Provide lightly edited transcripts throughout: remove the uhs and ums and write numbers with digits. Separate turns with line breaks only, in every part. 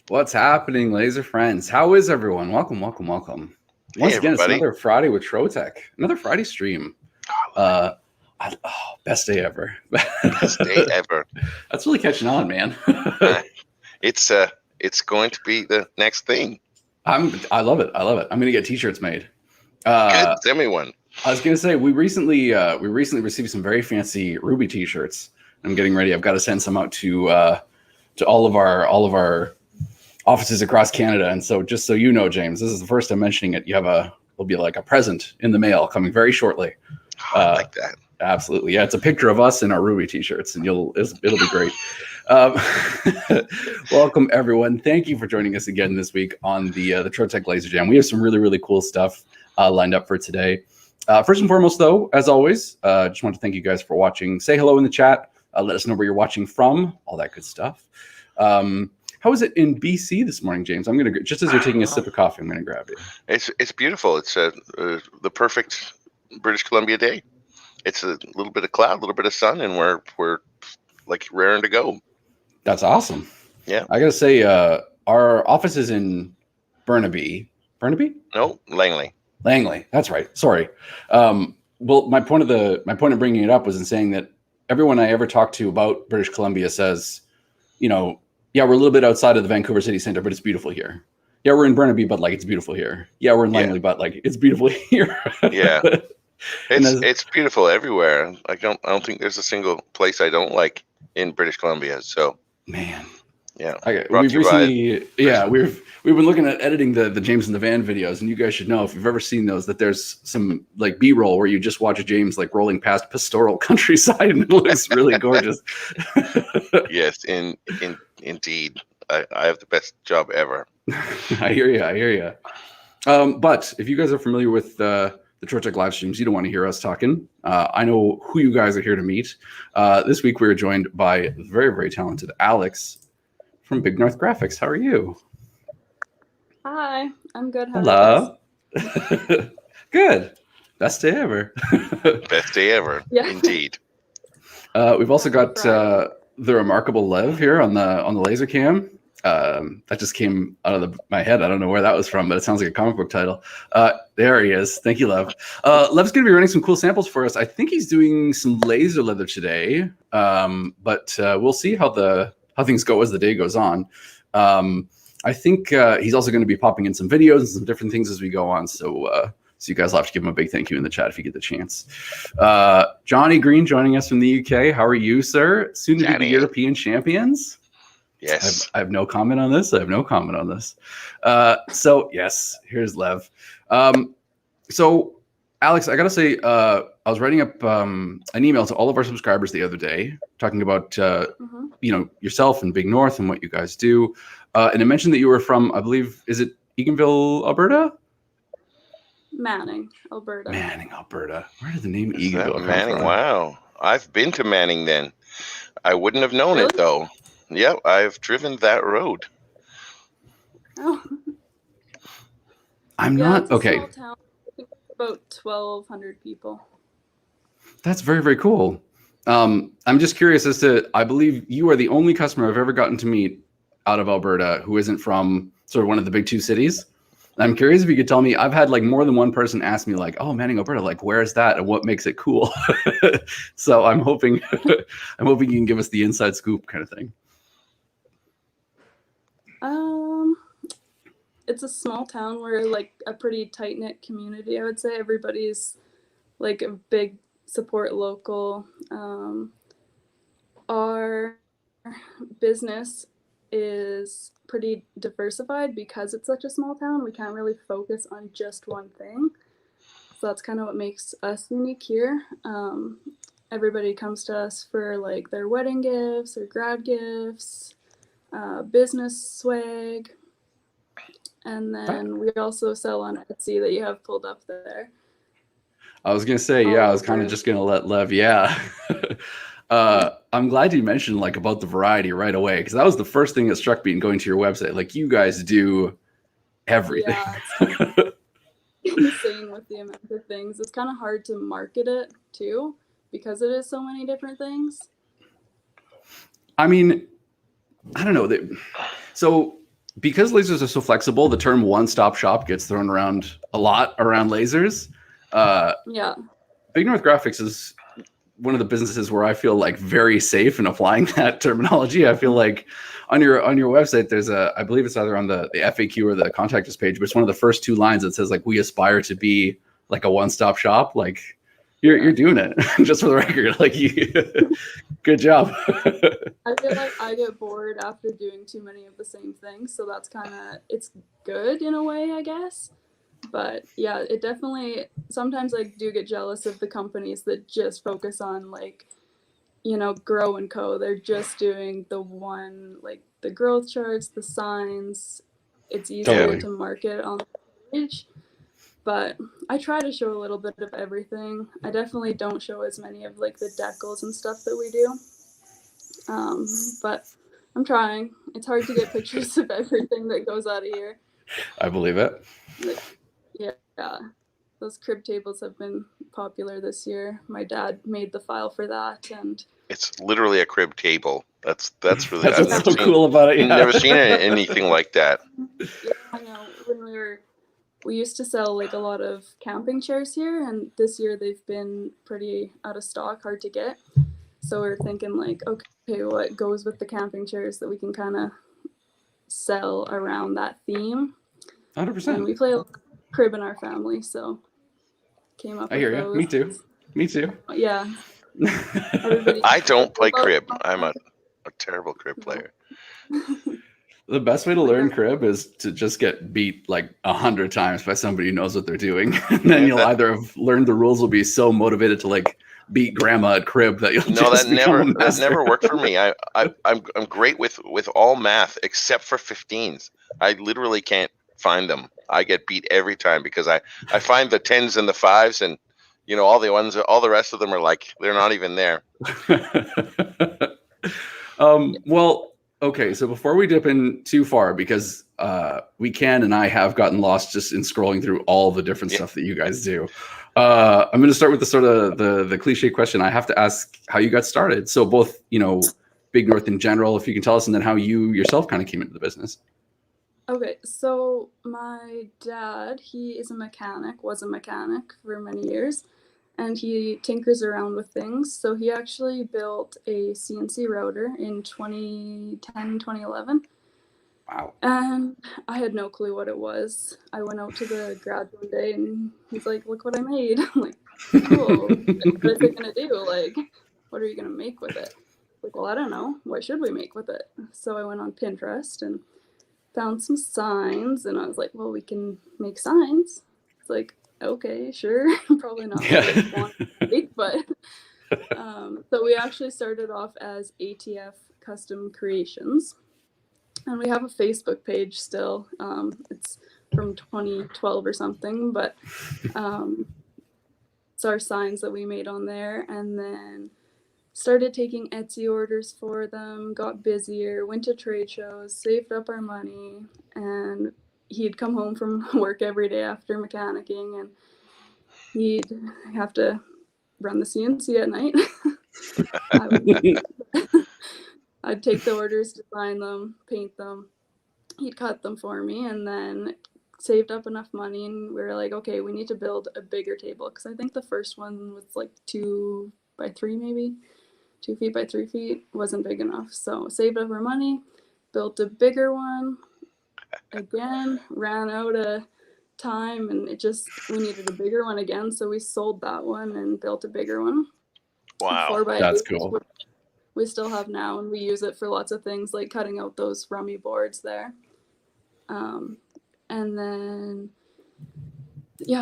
What's happening, laser friends? How is everyone? Welcome, welcome, welcome.
Hey,
Once again, it's
everybody.
another Friday with Trotec, another Friday stream. Uh, Best day ever.
Best day ever.
That's really catching on, man.
It's going to be the next thing.
I love it. I love it. I'm gonna get T-shirts made.
Good, send me one.
I was gonna say we recently received some very fancy Ruby T-shirts. I'm getting ready. I've got to send some out to all of our offices across Canada. And so, just so you know, James, this is the first time mentioning it. Will be like a present in the mail coming very shortly.
I like that.
Absolutely, yeah. It's a picture of us in our Ruby T-shirts, and it'll be great. Welcome everyone. Thank you for joining us again this week on the Trotec Laser Jam. We have some really cool stuff lined up for today. First and foremost, though, as always, just want to thank you guys for watching. Say hello in the chat. Let us know where you're watching from. All that good stuff. How is it in BC this morning, James? I'm gonna just as you're taking a sip of coffee, I'm gonna grab you.
It's beautiful. It's the perfect British Columbia day. It's a little bit of cloud, a little bit of sun, and we're like raring to go.
That's awesome.
Yeah.
I gotta say, our office is in Burnaby. Burnaby?
No, Langley.
Langley. That's right. Sorry. Well, my point of bringing it up was in saying that everyone I ever talked to about British Columbia says, you know, yeah, we're a little bit outside of the Vancouver city center, but it's beautiful here. Yeah, we're in Burnaby, but like it's beautiful here. Yeah, we're in Langley, but like it's beautiful here.
Yeah. It's beautiful everywhere. I don't think there's a single place I don't like in British Columbia. So
man,
yeah,
we've been looking at editing the James in the van videos, and you guys should know if you've ever seen those that there's some like B-roll where you just watch James like rolling past pastoral countryside, and it looks really gorgeous.
Yes, indeed, I have the best job ever.
I hear you. But if you guys are familiar with the Trotec live streams, you don't want to hear us talking. I know who you guys are here to meet. This week we are joined by the very talented Alex from Big North Graphics. How are you?
Hi, I'm good. How
Hello. Good. Best day ever.
Best day ever. Yeah. Indeed.
We've also got the remarkable Lev here on the laser cam. That just came out of my head. I don't know where that was from, but it sounds like a comic book title. There he is. Thank you, Lev. Lev's going to be running some cool samples for us. I think he's doing some laser leather today, but we'll see how things go as the day goes on. I think he's also going to be popping in some videos and some different things as we go on. So you guys will have to give him a big thank you in the chat if you get the chance. Johnny Green joining us from the UK. How are you, sir? Soon to be the European champions.
Yes.
I have no comment on this. So yes, here's Lev. So Alex, I gotta say, I was writing up an email to all of our subscribers the other day, talking about yourself and Big North and what you guys do, and it mentioned that you were from, I believe, is it Eganville, Alberta?
Manning, Alberta.
Where did the name Eganville come
Manning?
from?
Wow, I've been to Manning. Then I wouldn't have known it though. Yeah, I've driven that road.
Oh.
I'm not okay.
Small town, about 1,200 people.
That's very cool. I'm just curious as to, I believe you are the only customer I've ever gotten to meet out of Alberta who isn't from sort of one of the big two cities. I'm curious if you could tell me. I've had like more than one person ask me like, "Oh, Manning, Alberta, like where is that and what makes it cool?" So I'm hoping you can give us the inside scoop kind of thing.
It's a small town. We're like a pretty tight-knit community, I would say. Everybody's like a big support local. Our business is pretty diversified because it's such a small town. We can't really focus on just one thing. So that's kind of what makes us unique here. Everybody comes to us for like their wedding gifts or grad gifts, business swag. And then we also sell on Etsy that you have pulled up there.
I was going to say, I was kind of just going to let Lev, I'm glad you mentioned like about the variety right away, because that was the first thing that struck me in going to your website. Like you guys do everything.
Yeah, it's insane with the amount of things. It's kind of hard to market it too, because it is so many different things.
I mean, I don't know. So because lasers are so flexible, the term one-stop shop gets thrown around a lot around lasers.
Yeah.
Big North Graphics is one of the businesses where I feel like very safe in applying that terminology. I feel like on your website, there's I believe it's either on the FAQ or the contact us page, but it's one of the first two lines that says like, we aspire to be like a one-stop shop. Like you're doing it. Just for the record, like good job.
I feel like I get bored after doing too many of the same things. So that's it's good in a way, I guess. But yeah, it definitely, sometimes I do get jealous of the companies that just focus on like, Grow and Co. They're just doing the one, like the growth charts, the signs. It's easier to market on the page. But I try to show a little bit of everything. I definitely don't show as many of like the decals and stuff that we do. But I'm trying. It's hard to get pictures of everything that goes out of here.
I believe it.
Yeah, those crib tables have been popular this year. My dad made the file for that, and
it's literally a crib table. That's really
that's what's so cool about it. Yeah.
I've never seen anything like that.
Yeah, I know. When we used to sell like a lot of camping chairs here, and this year they've been pretty out of stock, hard to get. So we're thinking like, okay, what goes with the camping chairs that we can kind of sell around that theme?
100%.
And we play a crib in our family, so came up.
I hear you. Me too.
Yeah.
I don't play crib. I'm a terrible crib player.
The best way to learn crib is to just get beat like 100 times by somebody who knows what they're doing. And then you'll either have learned the rules, will be so motivated to like beat grandma at crib that you'll
that never worked for me. I'm great with all math except for 15s. I literally can't find them. I get beat every time because I find the 10s and the 5s and all the rest of them are like they're not even there.
Well, okay, so before we dip in too far, because we can and I have gotten lost just in scrolling through all the different stuff that you guys do. I'm going to start with the sort of the cliche question. I have to ask how you got started. So both, Big North in general, if you can tell us, and then how you yourself kind of came into the business.
Okay, so my dad, was a mechanic for many years, and he tinkers around with things. So he actually built a CNC router in 2010, 2011.
Wow.
And I had no clue what it was. I went out to the garage one day and he's like, look what I made. I'm like, cool. What is it going to do? Like, what are you going to make with it? Like, well, I don't know. What should we make with it? So I went on Pinterest and found some signs, and I was like, well, we can make signs. It's like, okay, sure. Probably not what I want to make, but so we actually started off as ATF Custom Creations, and we have a Facebook page still. It's from 2012 or something, but it's our signs that we made on there, and then started taking Etsy orders for them, got busier, went to trade shows, saved up our money, and he'd come home from work every day after mechanicking, and he'd have to run the CNC at night. I'd take the orders, design them, paint them. He'd cut them for me, and then saved up enough money, and we were like, okay, we need to build a bigger table, because I think the first one was like 2 by 3 maybe. 2 feet by 3 feet wasn't big enough. So saved up our money, built a bigger one. Again, ran out of time, and we needed a bigger one again. So we sold that one and built a bigger one.
Wow,
4 by
that's
8,
cool.
We still have now, and we use it for lots of things like cutting out those rummy boards there. And then,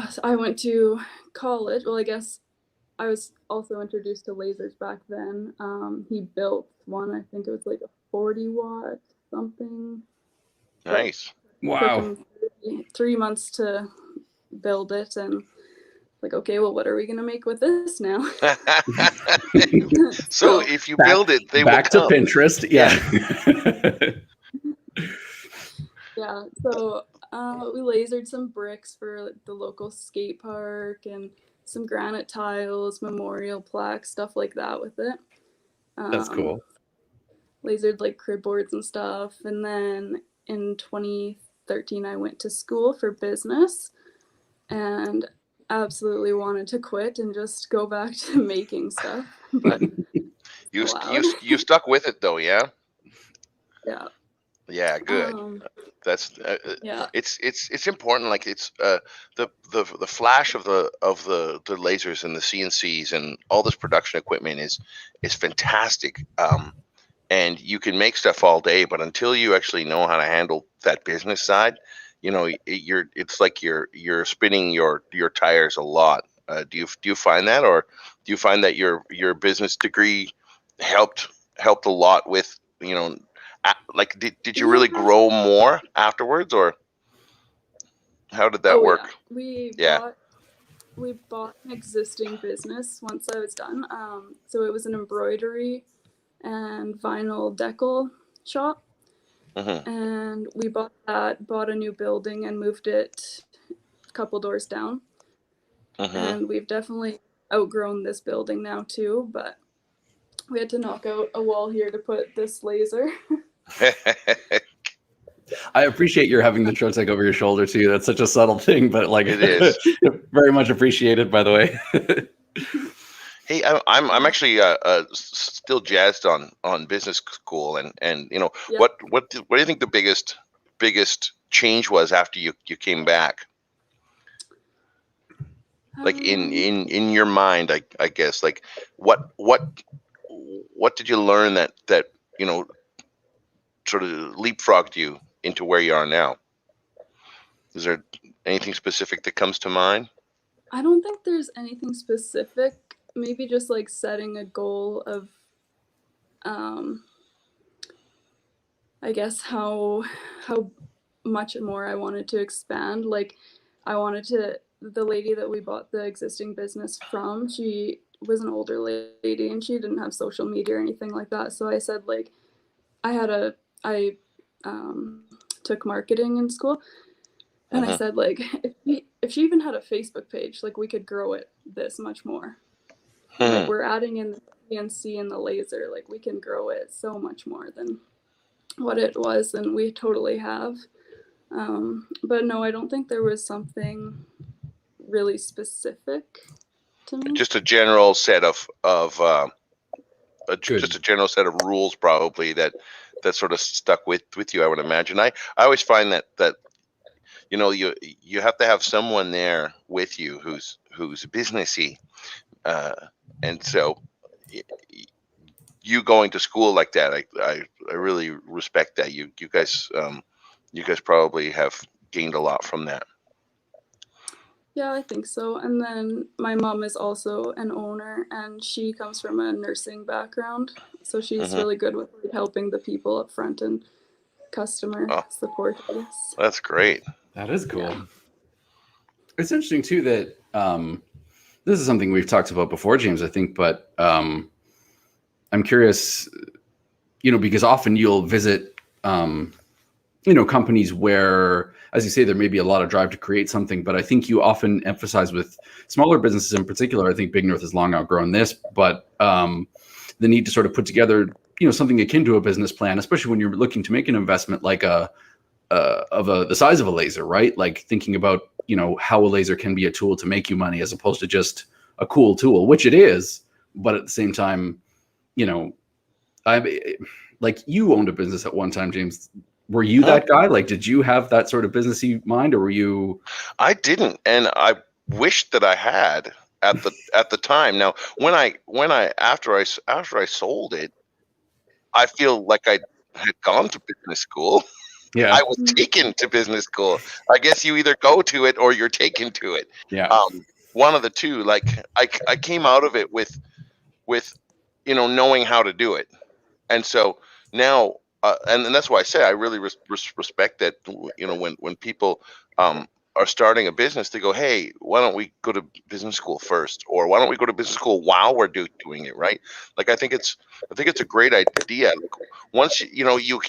so I went to college. Well, I guess I was also introduced to lasers back then. He built one, I think it was like a 40 watt something.
Nice.
Wow.
Took him 3 months to build it, and like, okay, well, what are we gonna make with this now?
So if you build it, they
back
will come.
to Pinterest. Yeah.
Yeah. So we lasered some bricks for the local skate park and some granite tiles, memorial plaques, stuff like that with it.
That's cool.
Lasered like crib boards and stuff, and then in 2013 I went to school for business and absolutely wanted to quit and just go back to making stuff, but
you stuck with it though, yeah.
yeah.
Yeah, good. That's
Yeah.
it's important. Like it's the flash of the lasers and the CNCs and all this production equipment is fantastic. And you can make stuff all day, but until you actually know how to handle that business side, you know, it's like you're spinning your tires a lot. Do you find that, or do you find that your business degree helped a lot with, you know, like did you really grow more afterwards, or how did that work?
Yeah. We bought an existing business once I was done. So it was an embroidery and vinyl decal shop. And we bought a new building and moved it a couple doors down. And we've definitely outgrown this building now too, but we had to knock out a wall here to put this laser.
I appreciate your having the Trotec over your shoulder too. That's such a subtle thing, but like
it is
very much appreciated, by the way.
Hey, I'm actually still jazzed on business school, and you know, what do you think the biggest change was after you came back? Like in your mind, I guess, like what did you learn that you know, sort of leapfrogged you into where you are now? Is there anything specific that comes to mind?
I don't think there's anything specific. Maybe just like setting a goal of, I guess how much more I wanted to expand. Like I wanted to, the lady that we bought the existing business from, she was an older lady and she didn't have social media or anything like that. So I said, like, I took marketing in school, and I said, like, if she even had a Facebook page, like we could grow it this much more. Like we're adding in the CNC and the laser, like we can grow it so much more than what it was, and we totally have. But no, I don't think there was something really specific to me.
Just a general set of just a general set of rules, probably that sort of stuck with you, I would imagine. I always find that you know, you have to have someone there with you who's businessy, and so you going to school like that, I really respect that. You guys probably have gained a lot from that.
Yeah, I think so. And then my mom is also an owner, and she comes from a nursing background, so she's really good with helping the people up front and customer support.
That's great.
That is cool. Yeah. It's interesting too that this is something we've talked about before, James, I think, but I'm curious, you know, because often you'll visit, you know, companies where, as you say, there may be a lot of drive to create something, but I think you often emphasize with smaller businesses in particular, I think Big North has long outgrown this, but the need to sort of put together, you know, something akin to a business plan, especially when you're looking to make an investment like the size of a laser, right? Like thinking about, you know, how a laser can be a tool to make you money as opposed to just a cool tool, which it is. But at the same time, you know, like you owned a business at one time, James. Were you that guy? Like, did you have that sort of businessy mind, or were you?
I didn't, and I wished that I had at the time. Now, after I sold it, I feel like I had gone to business school.
Yeah,
I was taken to business school. I guess you either go to it or you're taken to it.
Yeah,
one of the two. Like I came out of it with you know, knowing how to do it, and so now. And that's why I say I really respect that, you know, when people are starting a business, they go, hey, why don't we go to business school first, or why don't we go to business school while we're doing it, right? Like I think it's a great idea. Like, once you know you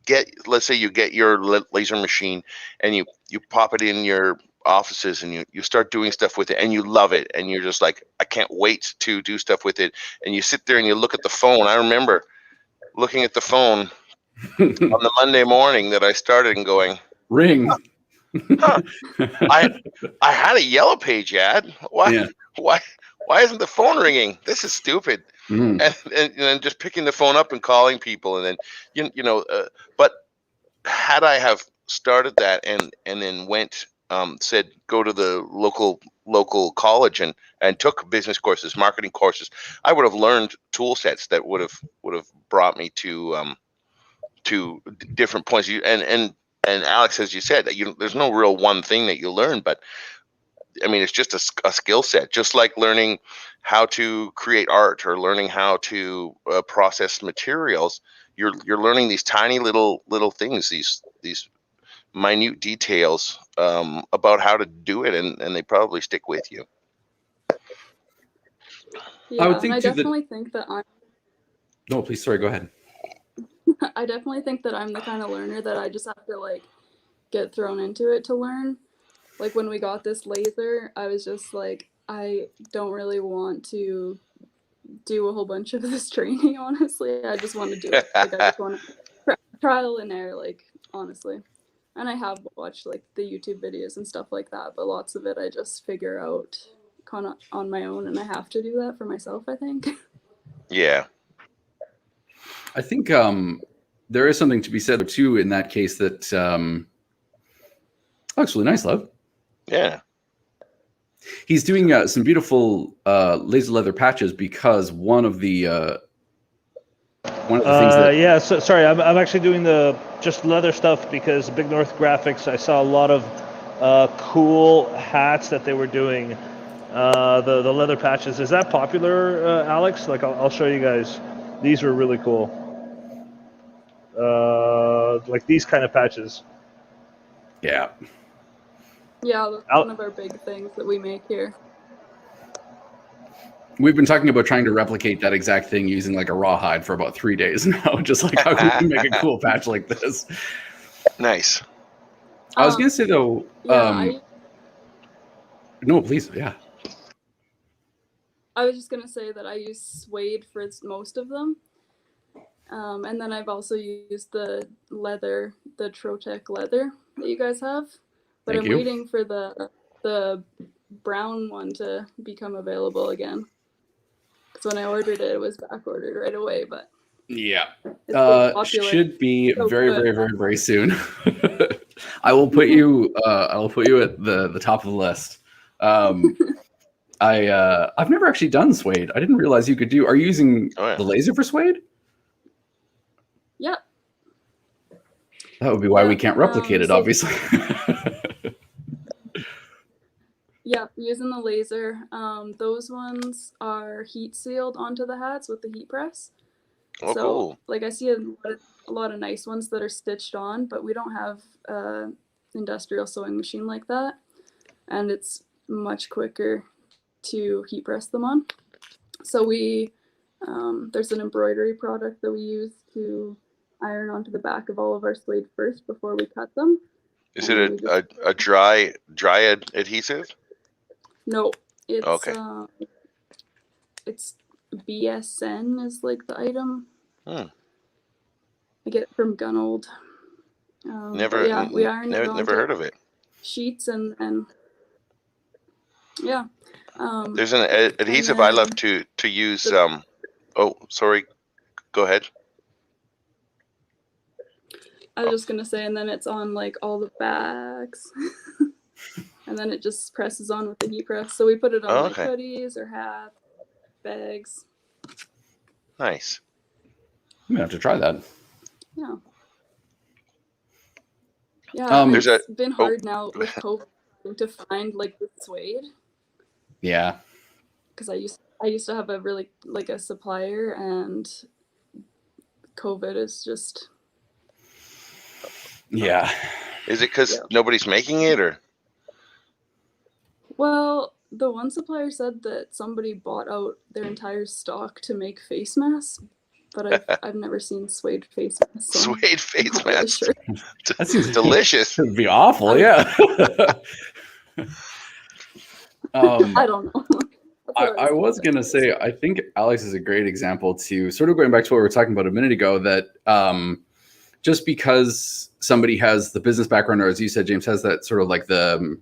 get, let's say you get your laser machine and you pop it in your offices and you start doing stuff with it and you love it and you're just like, I can't wait to do stuff with it, and you sit there and you look at the phone. I remember looking at the phone on the Monday morning that I started and going,
Ring.
huh, I had a Yellow Page ad. Why?
Yeah.
Why isn't the phone ringing? This is stupid.
Mm.
And then just picking the phone up and calling people, and then but had I have started that and then went said go to the local college and took business courses, marketing courses, I would have learned tool sets that would have brought me to different points. And Alex, as you said, that there's no real one thing that you learn, but I mean, it's just a skill set, just like learning how to create art or learning how to process materials. You're learning these tiny little things, these minute details about how to do it, and they probably stick with you.
Yeah,
I would think
and I
too that.
definitely think that
No, please, sorry, go ahead.
I definitely think that I'm the kind of learner that I just have to like get thrown into it to learn. Like when we got this laser, I was just like, I don't really want to do a whole bunch of this training, honestly. I just want to do it. Like I just want to trial and error, like honestly. And I have watched like the YouTube videos and stuff like that, but lots of it I just figure out kind of on my own, and I have to do that for myself, I think.
Yeah.
I think there is something to be said too in that case that looks really nice, love.
Yeah.
He's doing some beautiful laser leather patches because one of the things that
yeah. So sorry, I'm actually doing the just leather stuff because Big North Graphics. I saw a lot of cool hats that they were doing. The leather patches. Is that popular, Alex? Like I'll show you guys. These were really cool. Like these kind of patches.
yeah.
Yeah, that's one of our big things that we make here.
We've been talking about trying to replicate that exact thing using like a rawhide for about 3 days now. Just like, how can we make a cool patch like this?
Nice.
I was going to say though,
Yeah,
no, please. Yeah.
I was just going to say that I use suede for most of them. And then I've also used the leather, the Trotec leather that you guys have. But
Thank
I'm
you.
waiting for the brown one to become available again. Because when I ordered it, it was back ordered right away. But
yeah,
it's so popular.
should be
So
very,
good.
very, very, very soon. I will put you. I will put you at the top of the list. I've never actually done suede. I didn't realize you could do. Are you using the laser for suede?
Yep.
That would be why we can't replicate it, obviously.
Yeah, using the laser. Those ones are heat sealed onto the hats with the heat press.
Oh,
so,
cool.
like I see a lot of nice ones that are stitched on, but we don't have an industrial sewing machine like that, and it's much quicker to heat press them on. So we there's an embroidery product that we use to iron onto the back of all of our suede first before we cut them.
Is it a dry adhesive?
No, it's
okay.
It's BSN is like the item.
I
get it from Gunold.
Never heard of it.
Sheets and yeah.
There's an adhesive I love to use. Oh, sorry. Go ahead.
I was just gonna say, and then it's on like all the backs. And then it just presses on with the heat press. So we put it on like hoodies or hats, bags.
Nice. I'm gonna have to try that.
Yeah. Yeah, it's been hard now with COVID to find like the suede.
Yeah.
Because I used to have a really like a supplier, and COVID is just.
Yeah.
Is it because nobody's making it, or?
Well, the one supplier said that somebody bought out their entire stock to make face masks, but I've never seen suede face masks. So
suede face masks.
Really
sure. That seems delicious.
It'd be awful, yeah.
I don't know.
I was gonna say, I think Alex is a great example to sort of going back to what we were talking about a minute ago, that just because somebody has the business background, or as you said, James, has that sort of like the,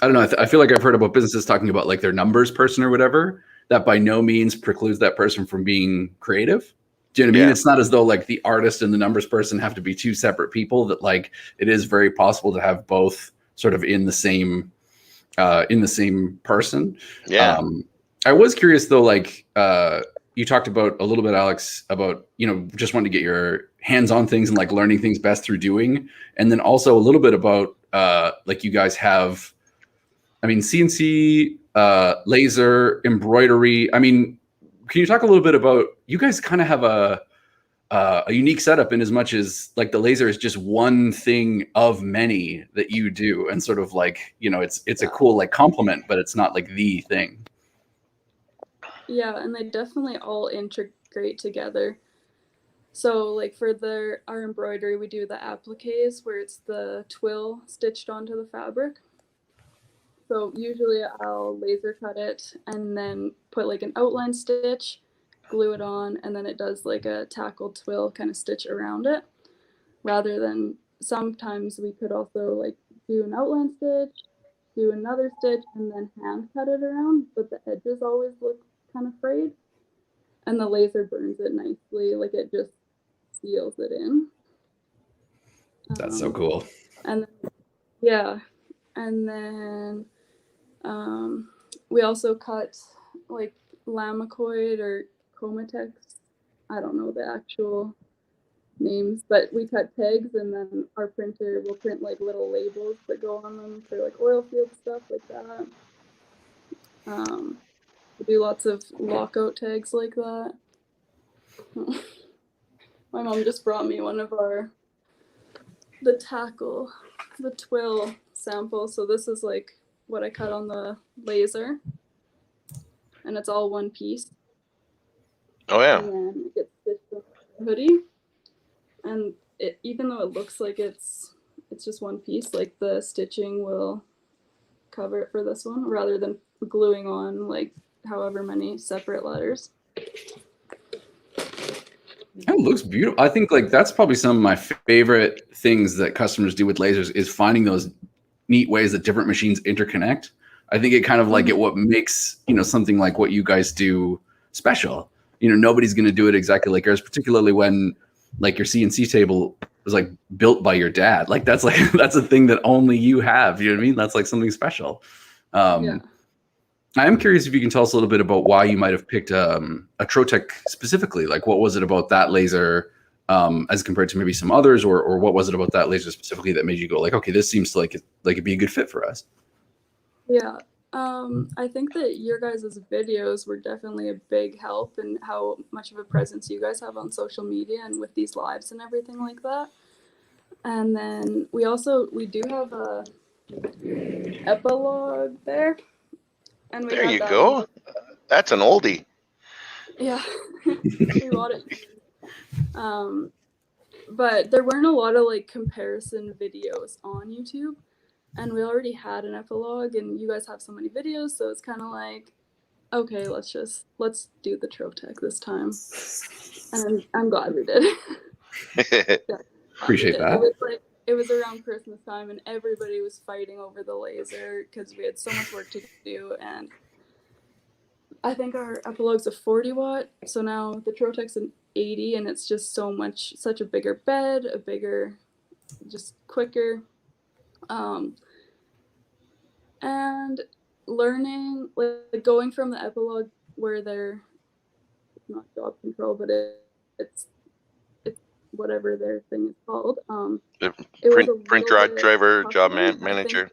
I don't know, I feel like I've heard about businesses talking about like their numbers person or whatever, that by no means precludes that person from being creative. Do you know what I mean? It's not as though like the artist and the numbers person have to be two separate people, that like it is very possible to have both sort of in the same person.
Yeah.
I was curious though, like you talked about a little bit, Alex, about, you know, just wanting to get your hands on things and like learning things best through doing. And then also a little bit about like you guys have, I mean, CNC, laser, embroidery. I mean, can you talk a little bit about, you guys kind of have a unique setup in as much as like the laser is just one thing of many that you do, and sort of like, you know, it's a cool like complement, but it's not like the thing.
Yeah, and they definitely all integrate together. So like for our embroidery, we do the appliques where it's the twill stitched onto the fabric. So usually I'll laser cut it and then put like an outline stitch, glue it on, and then it does like a tackle twill kind of stitch around it. Rather than sometimes we could also like do an outline stitch, do another stitch, and then hand cut it around, but the edges always look kind of frayed. And the laser burns it nicely, like it just seals it in.
That's so cool.
And then, yeah, and then we also cut like Lamacoid or Comatex. I don't know the actual names, but we cut pegs, and then our printer will print like little labels that go on them for like oil field stuff like that. We do lots of lockout tags like that. My mom just brought me one of the tackle, the twill sample. So this is like what I cut on the laser, and it's all one piece.
Oh yeah.
And then it gets stitched on the hoodie, and even though it looks like it's just one piece, like the stitching will cover it for this one, rather than gluing on like however many separate letters.
It looks beautiful. I think like that's probably some of my favorite things that customers do with lasers, is finding those neat ways that different machines interconnect. I think it kind of like what makes, you know, something like what you guys do special. You know, nobody's going to do it exactly like yours, particularly when like your CNC table was like built by your dad. Like that's a thing that only you have. You know what I mean? That's like something special.
Yeah.
I am curious if you can tell us a little bit about why you might have picked a Trotec specifically. Like, what was it about that laser as compared to maybe some others, or what was it about that laser specifically that made you go like, okay, this seems to like it'd be a good fit for us?
Yeah. I think that your guys' videos were definitely a big help in how much of a presence you guys have on social media and with these lives and everything like that. And then we do have a epilogue there. And
There you go. That's an oldie.
Yeah. We bought it. But there weren't a lot of like comparison videos on YouTube. And we already had an epilogue, and you guys have so many videos, so it's kind of like, okay, let's do the Trotec this time. And I'm glad we did. Yeah,
Appreciate that.
It was around Christmas time, and everybody was fighting over the laser because we had so much work to do. And I think our epilogue's a 40 watt, so now the Trotec's an 80, and it's just such a bigger bed, just quicker. And learning, like going from the epilogue where they're not job control, but it's whatever their thing is called.
Print driver, job manager.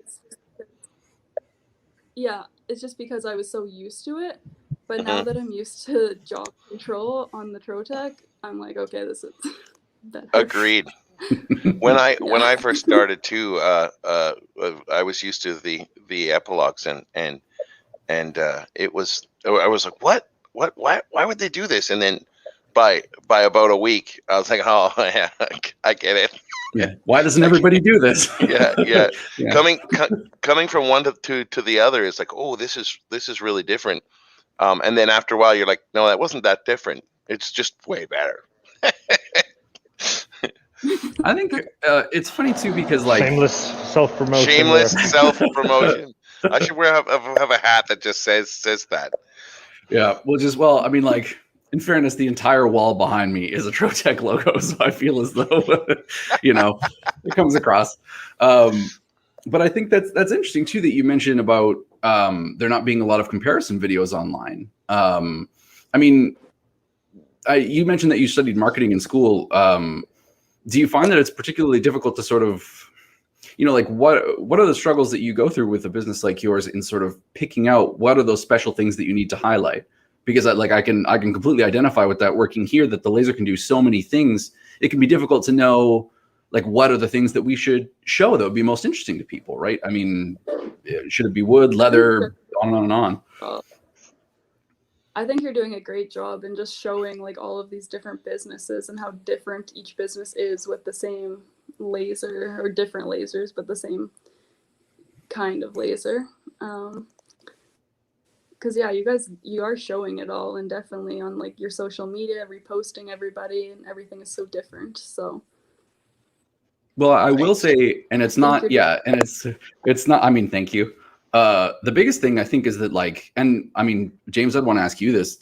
Yeah, it's just because I was so used to it. But now that I'm used to job control on the Trotec, I'm like, okay, this is better.
Agreed. When I first started too, I was used to the epilogues and it was, I was like, why would they do this? And then by about a week, I was like, oh yeah, I get it.
Yeah. Why doesn't everybody do this?
Yeah.
Yeah.
Coming from one to the other is like, oh, this is really different. And then after a while, you're like, no, that wasn't that different. It's just way better.
I think it's funny too because like
Shameless self-promotion.
Shameless
there.
self-promotion. I should have a hat that just says that.
Yeah, I mean, like, in fairness, the entire wall behind me is a Trotec logo, so I feel as though, it comes across. But I think that's interesting too that you mentioned about there not being a lot of comparison videos online. I mean, you mentioned that you studied marketing in school. Do you find that it's particularly difficult to sort of, like what are the struggles that you go through with a business like yours in sort of picking out what are those special things that you need to highlight? Because I can completely identify with that working here, that the laser can do so many things. It can be difficult to know like what are the things that we should show that would be most interesting to people, right? I mean, should it be wood, leather, on and on and on?
I think you're doing a great job in just showing like all of these different businesses and how different each business is with the same laser, or different lasers, but the same kind of laser. Because yeah, you are showing it all, and definitely on like your social media, reposting everybody, and everything is so different. So
well, I will say, and it's not, yeah, and it's not, I mean, thank you. The biggest thing I think is that like, and I mean, James, I'd want to ask you this.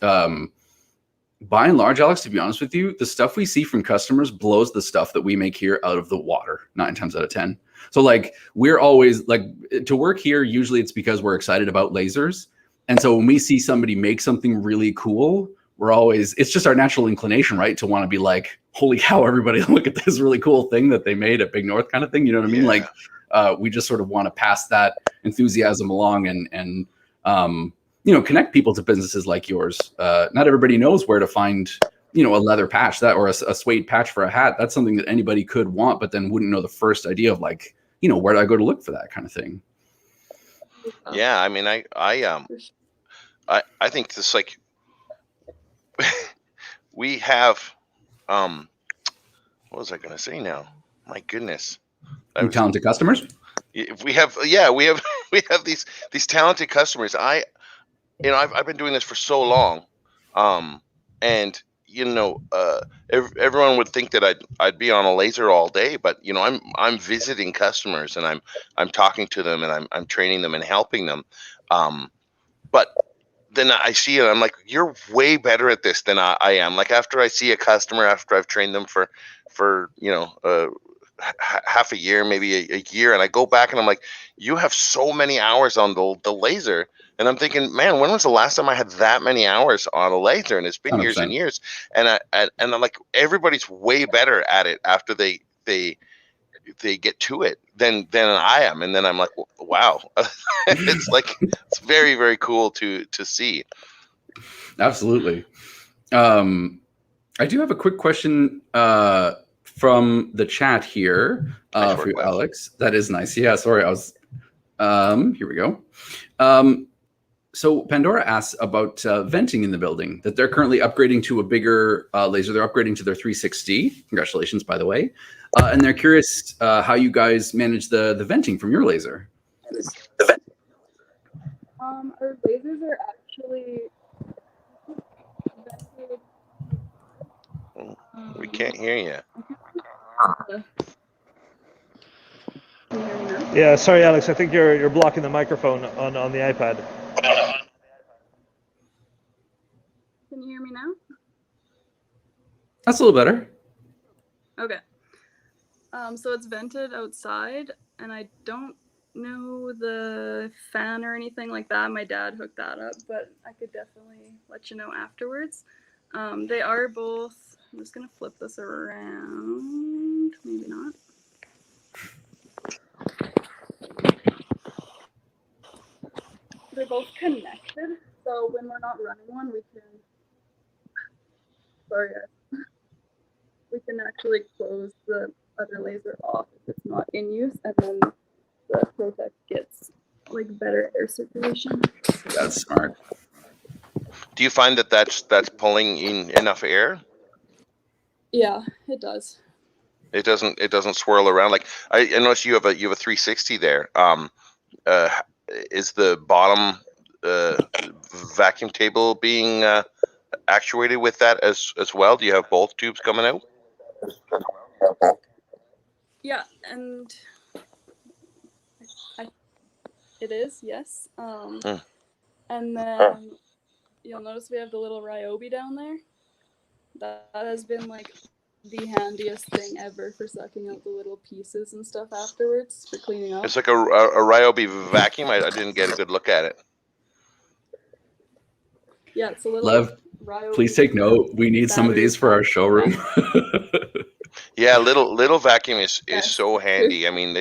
By and large, Alex, to be honest with you, the stuff we see from customers blows the stuff that we make here out of the water 9 times out of 10. So like, we're always like, to work here, usually it's because we're excited about lasers. And so when we see somebody make something really cool, it's just our natural inclination, right? To want to be like, holy cow, everybody, look at this really cool thing that they made at Big North kind of thing. You know what I mean?
Yeah.
Like, we just sort of want to pass that enthusiasm along and connect people to businesses like yours. Not everybody knows where to find, a leather patch or a suede patch for a hat. That's something that anybody could want, but then wouldn't know the first idea of like, where do I go to look for that kind of thing?
Yeah, I mean, I think this like we have what was I going to say now? My goodness.
Talented customers?
We have these talented customers. I've been doing this for so long, and everyone would think that I'd be on a laser all day, but I'm visiting customers, and I'm talking to them, and I'm training them and helping them, but then I see it, I'm like, you're way better at this than I am. Like after I see a customer, after I've trained them for half a year, maybe a year, and I go back and I'm like, you have so many hours on the laser, and I'm thinking, man, when was the last time I had that many hours on a laser? And it's been 100%. Years and years, and I'm like, everybody's way better at it after they get to it than I am, and then I'm like, wow. it's very, very cool to see.
Absolutely. I do have a quick question from the chat here for you, Alex. That is nice. Yeah, sorry, I was here we go. So Pandora asks about venting in the building, that they're currently upgrading to a bigger laser. They're upgrading to their 360. Congratulations, by the way. And they're curious how you guys manage the venting from your laser.
Our lasers are actually vented.
We can't hear you.
Can you hear me now?
Yeah, sorry, Alex. I think you're blocking the microphone on the iPad.
Can you hear me now?
That's a little better.
Okay. So it's vented outside, and I don't know the fan or anything like that. My dad hooked that up, but I could definitely let you know afterwards. They are both, I'm just gonna flip this around, maybe not. They're both connected, so when we're not running one, we can actually close the other laser off if it's not in use, and then the Trotec gets like better air circulation.
That's smart.
Do you find that's pulling in enough air?
Yeah, it does.
It doesn't swirl around. Like I noticed you have a 360 there. Is the bottom vacuum table being actuated with that as well? Do you have both tubes coming out?
Yeah, and it is, yes. And then you'll notice we have the little Ryobi down there. That has been like the handiest thing ever for sucking out the little pieces and stuff afterwards for cleaning up.
It's like a Ryobi vacuum. I didn't get a good look at it.
Yeah, it's a little
Lev,
Ryobi.
please take note. We need some of these for our showroom.
Yeah, little vacuum is
Yes.
so handy. I mean,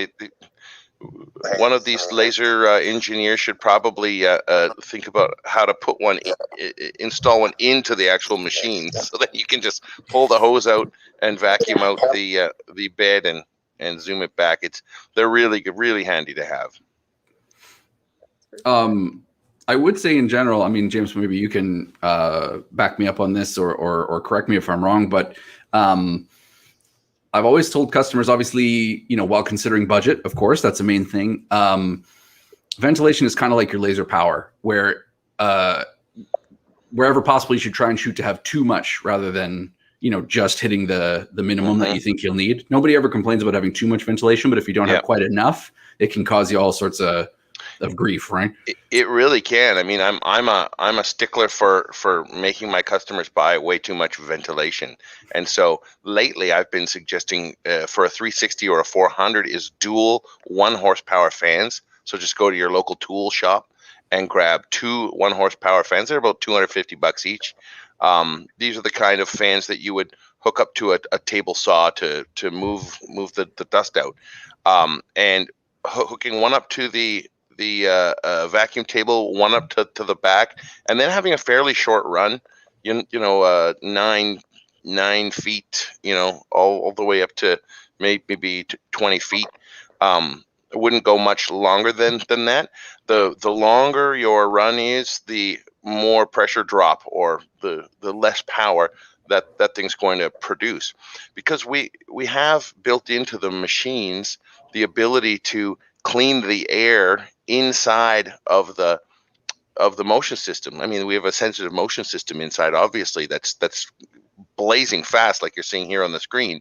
one of these laser engineers should probably think about how to put one, install one into the actual machine, so that you can just pull the hose out and vacuum out the bed and zoom it back. They're really good, really handy to have.
I would say in general, I mean, James, maybe you can back me up on this or correct me if I'm wrong, but I've always told customers, obviously, while considering budget, of course, that's the main thing. Ventilation is kind of like your laser power, where wherever possible, you should try and shoot to have too much rather than, just hitting the minimum that you think you'll need. Nobody ever complains about having too much ventilation, but if you don't have quite enough, it can cause you all sorts of grief, right?
It really can. I mean, I'm a stickler for making my customers buy way too much ventilation, and so lately I've been suggesting for a 360 or a 400 is dual 1 horsepower fans. So just go to your local tool shop and grab 2 1 horsepower fans. They're about $250 each. These are the kind of fans that you would hook up to a table saw to move the dust out, and hooking one up to the vacuum table, one up to the back, and then having a fairly short run, 9 feet, all the way up to maybe 20 feet. It wouldn't go much longer than that. The longer your run is, the more pressure drop or the less power that thing's going to produce, because we have built into the machines the ability to clean the air inside of the motion system. I mean, we have a sensitive motion system inside, obviously, that's blazing fast, like you're seeing here on the screen.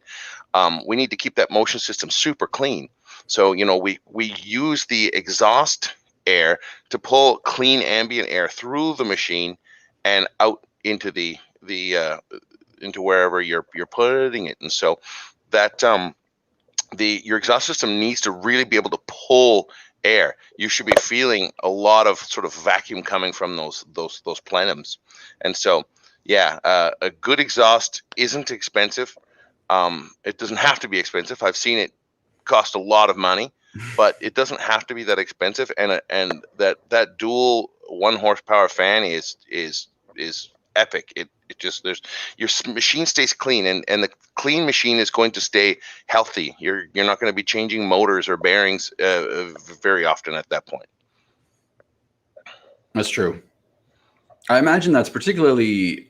We need to keep that motion system super clean. So, we use the exhaust air to pull clean ambient air through the machine and out into into wherever you're putting it. And so that your exhaust system needs to really be able to pull air. You should be feeling a lot of sort of vacuum coming from those plenums. And so, a good exhaust isn't expensive. It doesn't have to be expensive. I've seen it cost a lot of money, but it doesn't have to be that expensive. And that dual 1 horsepower fan is epic. It just, your machine stays clean, and the clean machine is going to stay healthy. You're not going to be changing motors or bearings very often at that point.
That's true. I imagine that's particularly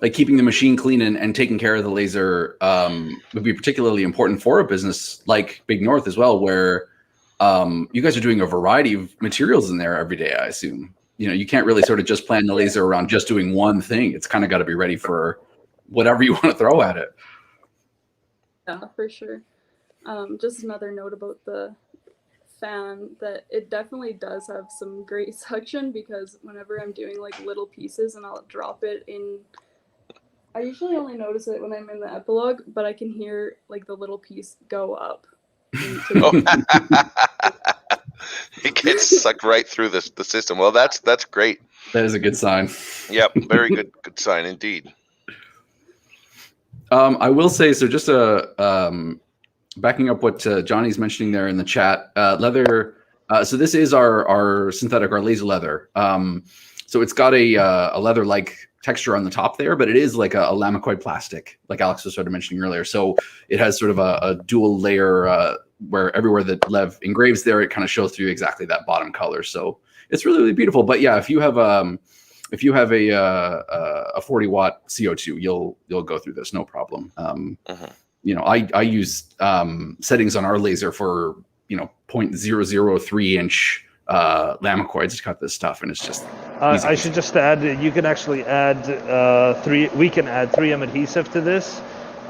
like keeping the machine clean and taking care of the laser would be particularly important for a business like Big North as well, where you guys are doing a variety of materials in there every day, I assume. You can't really sort of just plan the laser around just doing one thing. It's kind of got to be ready for whatever you want to throw at it.
Yeah, for sure. Just another note about the fan, that it definitely does have some great suction, because whenever I'm doing like little pieces and I'll drop it in, I usually only notice it when I'm in the epilogue, but I can hear like the little piece go up.
It gets sucked right through the system. Well, that's great.
That is a good sign.
Yep, very good sign indeed.
I will say, so just backing up what Johnny's mentioning there in the chat, leather. So this is our synthetic, our laser leather. So it's got a leather-like texture on the top there, but it is like a lamicoid plastic, like Alex was sort of mentioning earlier. So it has sort of a dual layer where everywhere that Lev engraves there, it kind of shows through exactly that bottom color. So it's really, really beautiful. But yeah, if you have a 40-watt CO2, you'll go through this, no problem. I use settings on our laser for 0.003 inch lamicoids to cut this stuff, and it's just
I should just add, you can actually add we can add 3M adhesive to this.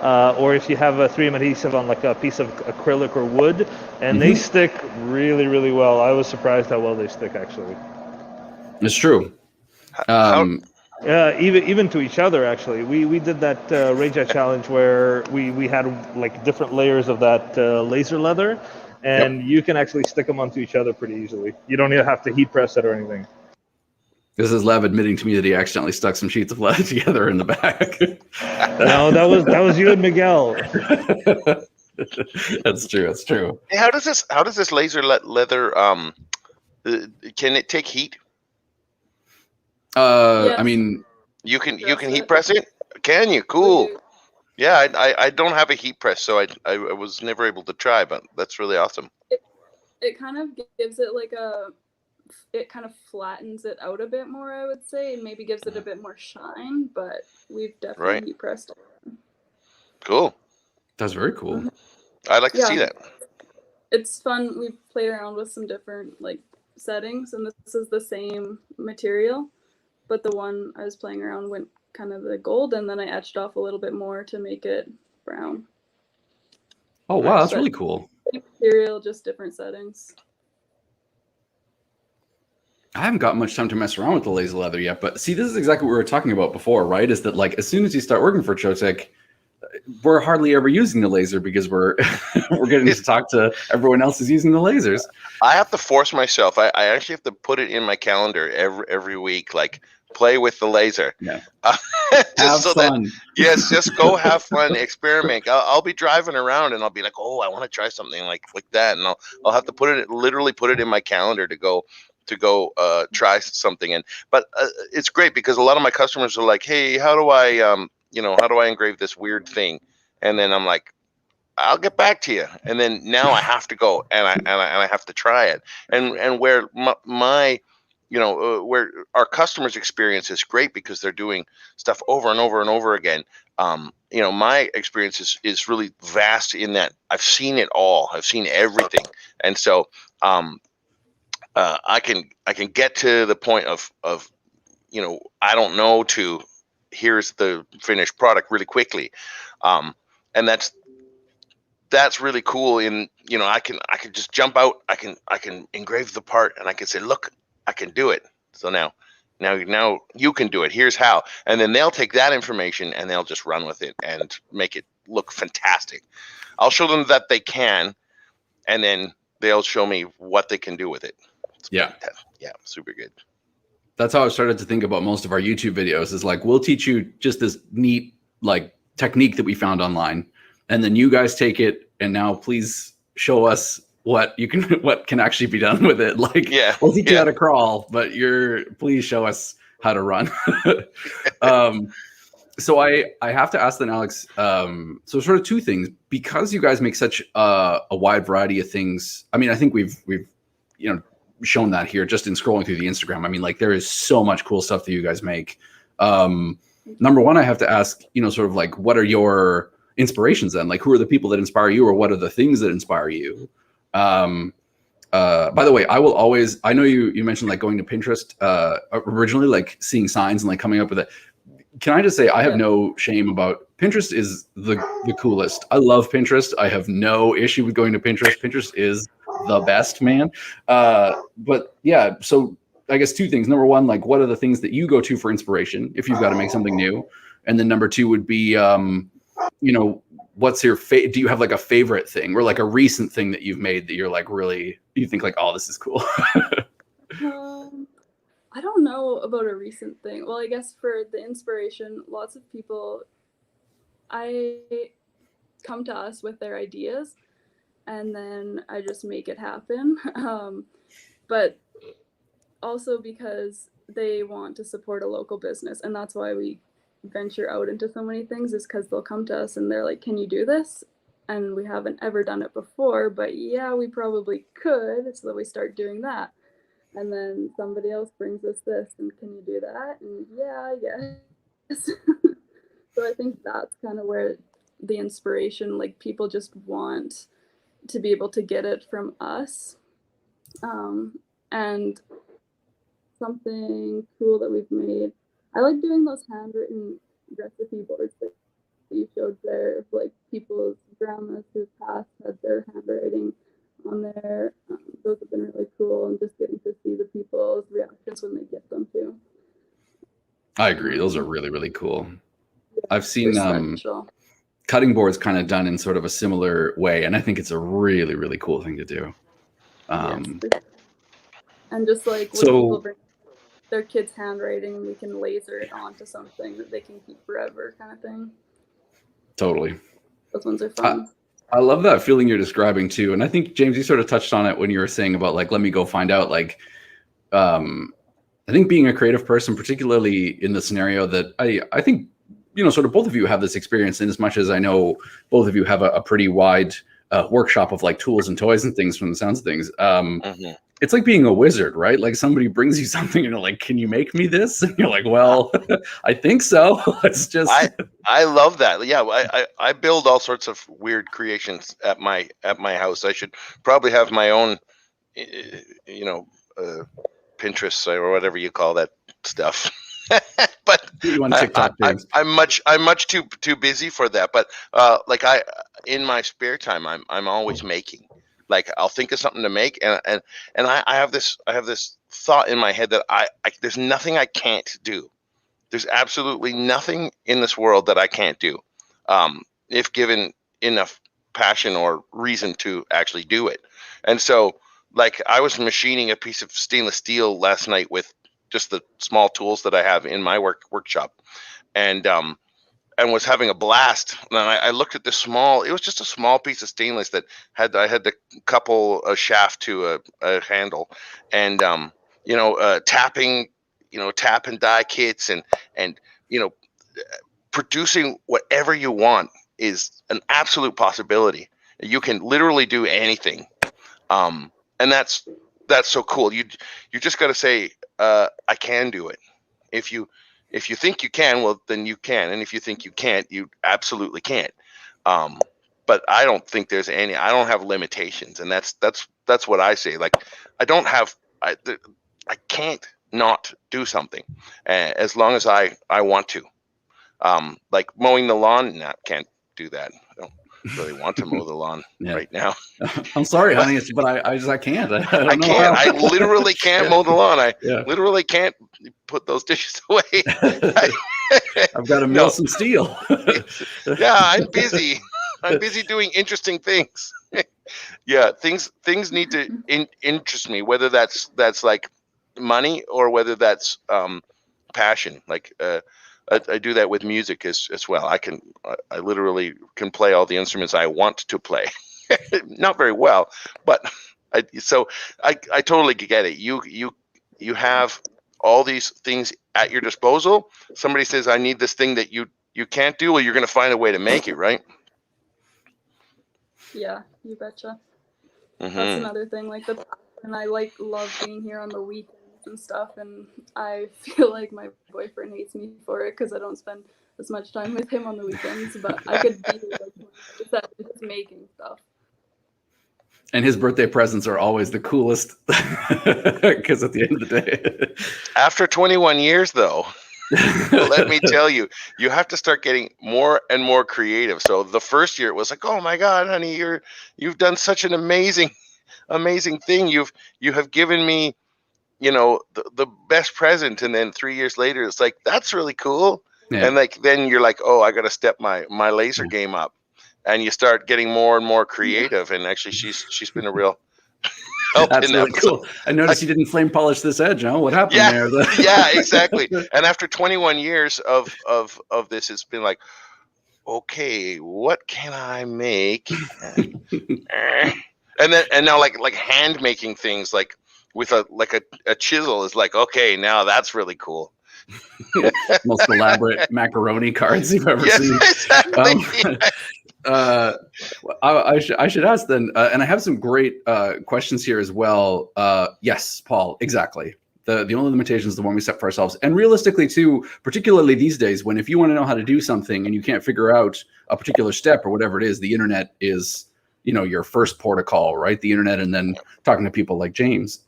or if you have a 3M adhesive on like a piece of acrylic or wood, and they stick really, really well. I was surprised how well they stick, actually.
It's true.
How,
Even to each other, actually. We did that Rainjet challenge where we had like different layers of that laser leather, and you can actually stick them onto each other pretty easily. You don't even have to heat press it or anything.
This is Lev admitting to me that he accidentally stuck some sheets of leather together in the back.
No, that was you and Miguel.
That's true. That's true.
hey, how does this laser leather can it take heat?
Yes.
I mean,
You can
Press
heat
it.
press it? Can you? Cool.
We-
Yeah, I don't have a heat press, so I was never able to try, but that's really awesome.
It kind of gives it like it kind of flattens it out a bit more, I would say, and maybe gives it a bit more shine, but we've definitely
Right.
heat pressed it.
Cool.
that's very cool.
I'd like to see
Yeah.
that.
It's fun. We've played around with some different like settings, and this is the same material, but the one I was playing around went kind of the gold, and then I etched off a little bit more to make it brown.
Oh wow, that's
But-
really cool.
Same material, just different settings.
I haven't got much time to mess around with the laser leather yet, but see, this is exactly what we were talking about before, right? Is that like as soon as you start working for Trotec, we're hardly ever using the laser because we're we're getting to talk to everyone else who's using the lasers.
I have to force myself. I actually have to put it in my calendar every week, like play with the laser.
Yeah.
Just
Have
so
fun.
that just go have fun, experiment. I'll be driving around and I'll be like, oh, I want to try something like that, and I'll have to literally put it in my calendar to go try something. But it's great because a lot of my customers are like, hey, how do I how do I engrave this weird thing? And then I'm like, I'll get back to you. And then now I have to go and I have to try it. And where my where our customers' experience is great because they're doing stuff over and over and over again. My experience is really vast in that I've seen it all. I've seen everything, and so I can get to the point of I don't know to here's the finished product really quickly, and that's really cool. I can just jump out. I can engrave the part and I can say, look, I can do it. So now you can do it. Here's how. And then they'll take that information and they'll just run with it and make it look fantastic. I'll show them that they can, and then they'll show me what they can do with it.
Yeah.
Yeah, super good.
That's how I started to think about most of our YouTube videos is like, we'll teach you just this neat like technique that we found online. And then you guys take it and now please show us what can actually be done with it. Like, we'll teach you how to crawl, but please show us how to run. So I have to ask then, Alex, so sort of two things, because you guys make such a wide variety of things. I mean, I think we've shown that here just in scrolling through the Instagram. I mean, like there is so much cool stuff that you guys make. Number one, I have to ask, sort of like, what are your inspirations then? Like, who are the people that inspire you, or what are the things that inspire you? By the way, I know you mentioned like going to Pinterest originally, like seeing signs and like coming up with it. Can I just say, I have no shame about Pinterest is the coolest. I love Pinterest. I have no issue with going to Pinterest. Pinterest is the best, man. But yeah, so I guess two things. Number one, like what are the things that you go to for inspiration if you've got to make something new? And then number two would be, what's your do you have like a favorite thing or like a recent thing that you've made that you're like really, you think like, oh, this is cool?
I don't know about a recent thing. Well, I guess for the inspiration, lots of people come to us with their ideas and then I just make it happen. But also because they want to support a local business, and that's why we venture out into so many things, is because they'll come to us and they're like, can you do this? And we haven't ever done it before, but yeah, we probably could. So that we start doing that. And then somebody else brings us this, and can you do that? And yeah, I guess. So I think that's kind of where the inspiration, like people just want to be able to get it from us. And something cool that we've made, I like doing those handwritten recipe boards that that you showed there of like people's grandmas who passed had their handwriting on there. Those have been really cool, and just getting to see the people's reactions when they get them too.
I agree. Those are really, really cool.
Yeah,
I've seen
special.
cutting boards kind of done in sort of a similar way, and I think it's a really, really cool thing to do.
Yes, for sure. And just like when
So-
people bring their kids' handwriting and we can laser it onto something that they can keep forever, kind of thing.
Totally.
Those ones are fun.
I love that feeling you're describing too. And I think, James, you sort of touched on it when you were saying about like, let me go find out. Like, I think being a creative person, particularly in the scenario that I think, you know, sort of both of you have this experience in, as much as I know both of you have a pretty wide workshop of like tools and toys and things from the sounds of things. It's like being a wizard, right? Like somebody brings you something and you're like, can you make me this? And you're like, well, I think so. Let's just.
I love that. Yeah, I build all sorts of weird creations at my house. I should probably have my own, you know, Pinterest or whatever you call that stuff. But
You on TikTok, James.
I'm much too busy for that. But like in my spare time, I'm always making. Like I'll think of something to make, and I have this thought in my head that I there's nothing I can't do. There's absolutely nothing in this world that I can't do, if given enough passion or reason to actually do it. And so, like, I was machining a piece of stainless steel last night with just the small tools that I have in my workshop, and was having a blast. And I looked at this it was just a small piece of stainless that I had to couple a shaft to a handle, and you know, tapping, you know, tap and die kits, and you know, producing whatever you want is an absolute possibility. You can literally do anything, and that's so cool. You just got to say, I can do it. If you think you can, well, then you can. And if you think you can't, you absolutely can't. But I don't think I don't have limitations. And that's what I say. Like, I can't not do something as long as I want to. Like mowing the lawn, can't do that. I don't really want to mow the lawn right now.
I'm sorry, honey, but I can't. I don't know
can't.
how.
I literally can't mow the lawn. I literally can't put those dishes away.
I've got to mill some steel.
Yeah, I'm busy. I'm busy doing interesting things. Yeah, things need to interest me, whether that's like money or whether that's passion. Like I do that with music as well. I literally can play all the instruments I want to play. Not very well, but I totally get it. You have all these things at your disposal. Somebody says, I need this thing that you can't do, well, you're going to find a way to make it, right?
Yeah, you betcha.
Mm-hmm.
That's another thing. Like and I love being here on the weekends and stuff. And I feel like my boyfriend hates me for it because I don't spend as much time with him on the weekends. But I could be like just making stuff.
And his birthday presents are always the coolest because at the end of the day. After
21 years, though, let me tell you, you have to start getting more and more creative. So the first year it was like, oh my God, honey, you've done such an amazing thing. You have given me, you know, the best present. And then 3 years later, it's like, that's really cool. Yeah. And like, then you're like, oh, I got to step my laser game up. And you start getting more and more creative, and actually, she's been a real help.
That's really cool. I noticed you didn't flame polish this edge, huh? What happened there?
Yeah, exactly. And after 21 years of this, it's been like, okay, what can I make? and now like hand making things like with a chisel is like, okay, now that's really cool.
Most elaborate macaroni cards you've ever seen.
Exactly.
I should ask then, and I have some great questions here as well. Yes, Paul, exactly. The only limitation is the one we set for ourselves. And realistically too, particularly these days, when if you want to know how to do something and you can't figure out a particular step or whatever it is, the internet is, you know, your first port of call, right? The internet, and then talking to people like James.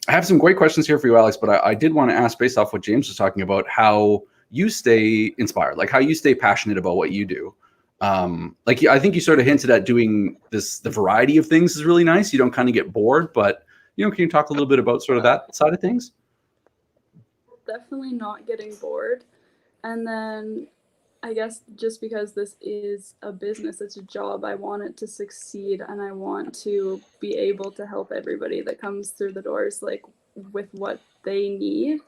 I have some great questions here for you, Alex, but I did want to ask, based off what James was talking about, how you stay inspired, like how you stay passionate about what you do. Like I think you sort of hinted at doing the variety of things is really nice. You don't kind of get bored, but can you talk a little bit about sort of that side of things?
Definitely not getting bored. And then I guess just because this is a business, it's a job, I want it to succeed, and I want to be able to help everybody that comes through the doors, like with what they need.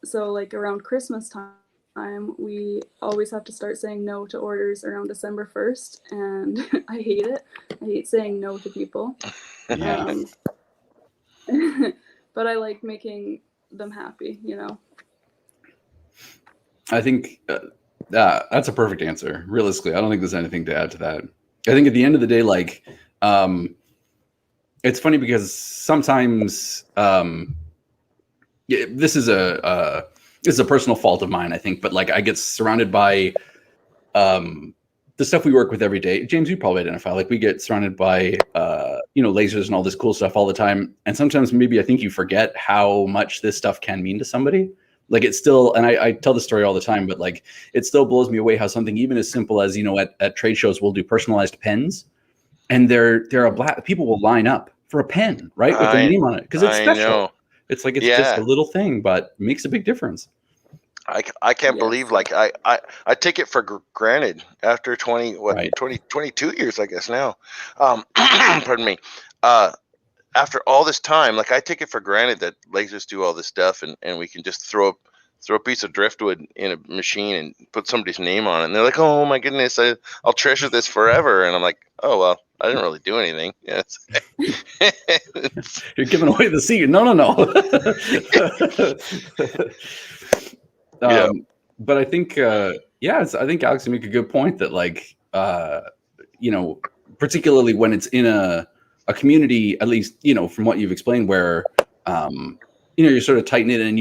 So like around Christmas time, we always have to start saying no to orders around December 1st, and I hate it. I hate saying no to people. But I like making them happy,
I think that's a perfect answer. Realistically, I don't think there's anything to add to that. I think at the end of the day, like, it's funny because sometimes this is a personal fault of mine, I think, but like I get surrounded by the stuff we work with every day. James, you probably identify, like we get surrounded by lasers and all this cool stuff all the time, and sometimes maybe I think you forget how much this stuff can mean to somebody. Like it's still, and I tell the story all the time, but like it still blows me away how something even as simple as at trade shows we'll do personalized pens, and people will line up for a pen, right, with their name on it because it's special.
Know.
It's like it's just a little thing, but makes a big difference.
I can't believe, like I take it for granted after 22 years, I guess now. Pardon me. After all this time, like I take it for granted that lasers do all this stuff, and we can just throw a piece of driftwood in a machine and put somebody's name on it. And they're like, "Oh my goodness, I'll treasure this forever." And I'm like, "Oh well, I didn't really do anything." Yeah,
You're giving away the secret. No. But I think, I think Alex, you make a good point that like, particularly when it's in a community, at least, from what you've explained, where, you're sort of tight knit and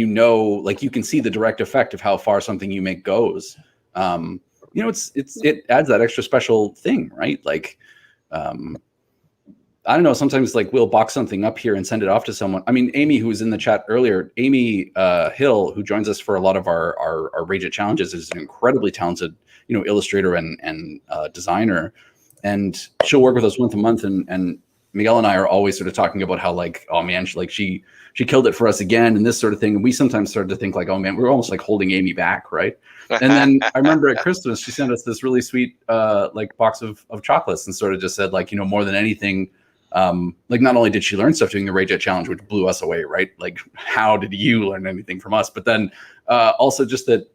like you can see the direct effect of how far something you make goes. It adds that extra special thing, right? Like, I don't know, sometimes like we'll box something up here and send it off to someone. I mean, Amy, who was in the chat earlier, Amy Hill, who joins us for a lot of our Rage It challenges, is an incredibly talented, illustrator and designer. And she'll work with us once a month. And Miguel and I are always sort of talking about how like, oh man, she killed it for us again and this sort of thing. And we sometimes started to think like, oh man, we're almost like holding Amy back, right? And then I remember at Christmas, she sent us this really sweet like box of chocolates and sort of just said like, more than anything, like not only did she learn stuff doing the Rage It challenge, which blew us away, right? Like how did you learn anything from us? But then also just that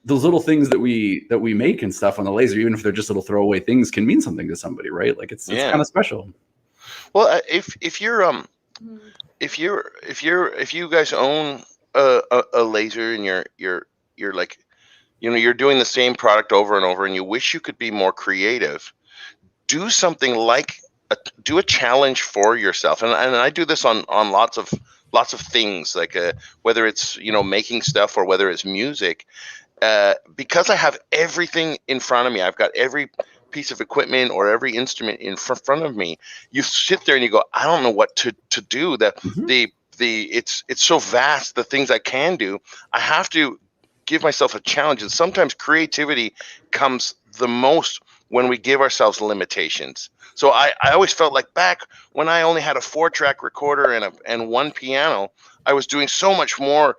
those little things that we make and stuff on the laser, even if they're just little throwaway things, can mean something to somebody, right? Like it's kind of special.
Well, if you guys own a laser and you're like, you're doing the same product over and over, and you wish you could be more creative, do something like do a challenge for yourself. And I do this on lots of things, like whether it's making stuff or whether it's music. Because I have everything in front of me, I've got every piece of equipment or every instrument in front of me. You sit there and you go, I don't know what to do. It's so vast, the things I can do. I have to give myself a challenge. And sometimes creativity comes the most when we give ourselves limitations. So I always felt like back when I only had a 4-track recorder and one piano, I was doing so much more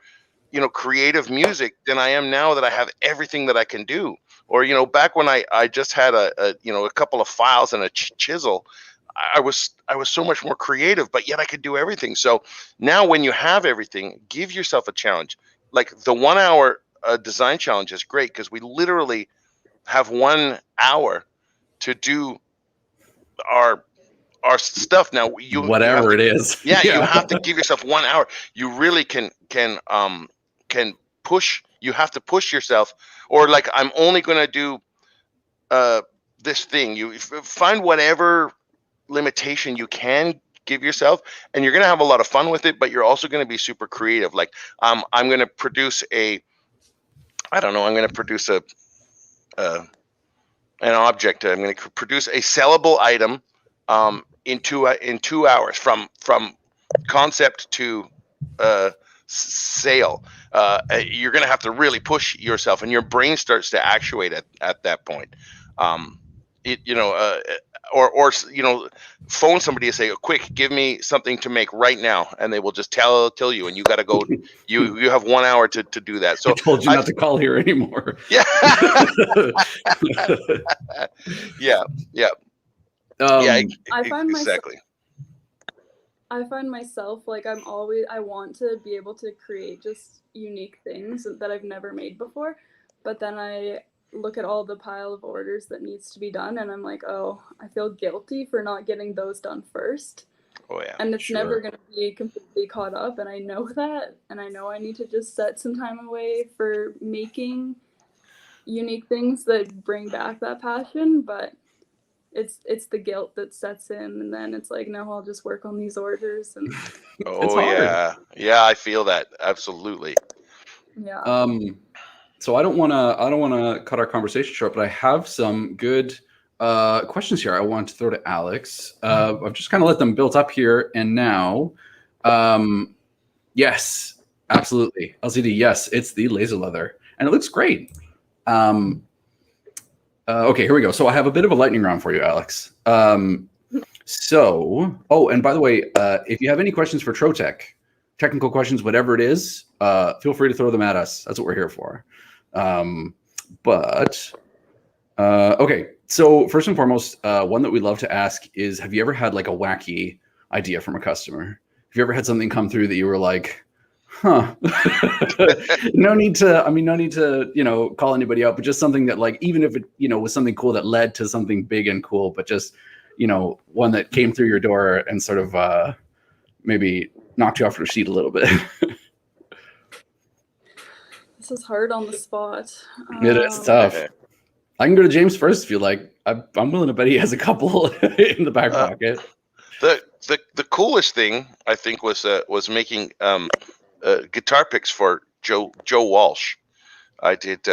creative music than I am now that I have everything that I can do. Or, back when I just had a couple of files and a chisel, I was so much more creative, but yet I could do everything. So now when you have everything, give yourself a challenge. Like the 1 hour design challenge is great because we literally have 1 hour to do our stuff. Now
whatever it is.
Yeah, you have to give yourself 1 hour. You really can push. You have to push yourself, or like I'm only going to do this thing. You find whatever limitation you can give yourself, and you're going to have a lot of fun with it, but you're also going to be super creative. Like I'm going to produce I'm going to produce an object. I'm going to produce a sellable item in 2 hours from concept to sale. you're going to have to really push yourself, and your brain starts to actuate at that point. Or phone somebody and say, quick, give me something to make right now, and they will just tell you, and you got to go. You have 1 hour to do that. So
I told you not to call here anymore.
Yeah. yeah.
I find
exactly.
I find myself like I want to be able to create just unique things that I've never made before, but then I look at all the pile of orders that needs to be done, and I'm like, oh, I feel guilty for not getting those done first.
Oh yeah.
And it's never going to be completely caught up, and I know that, and I know I need to just set some time away for making unique things that bring back that passion, but it's the guilt that sets in, and then it's like, no, I'll just work on these orders. And
oh yeah, I feel that absolutely.
Yeah.
So I don't want to cut our conversation short, but I have some good questions here I want to throw to Alex. I've just kind of let them build up here, and now, yes, absolutely, LCD, yes, it's the laser leather, and it looks great. Okay, here we go. So I have a bit of a lightning round for you, Alex. And by the way, if you have any questions for Trotec, technical questions, whatever it is, feel free to throw them at us. That's what we're here for. Okay. So first and foremost, one that we love to ask is, have you ever had like a wacky idea from a customer? Have you ever had something come through that you were like, huh, no need to, call anybody out, but just something that, like, even if it, was something cool that led to something big and cool, but just, one that came through your door and sort of maybe knocked you off your seat a little bit.
This is hard on the spot.
It is tough. I can go to James first if you like. I'm willing to bet he has a couple in the back pocket.
The coolest thing I think was making guitar picks for Joe Walsh. I did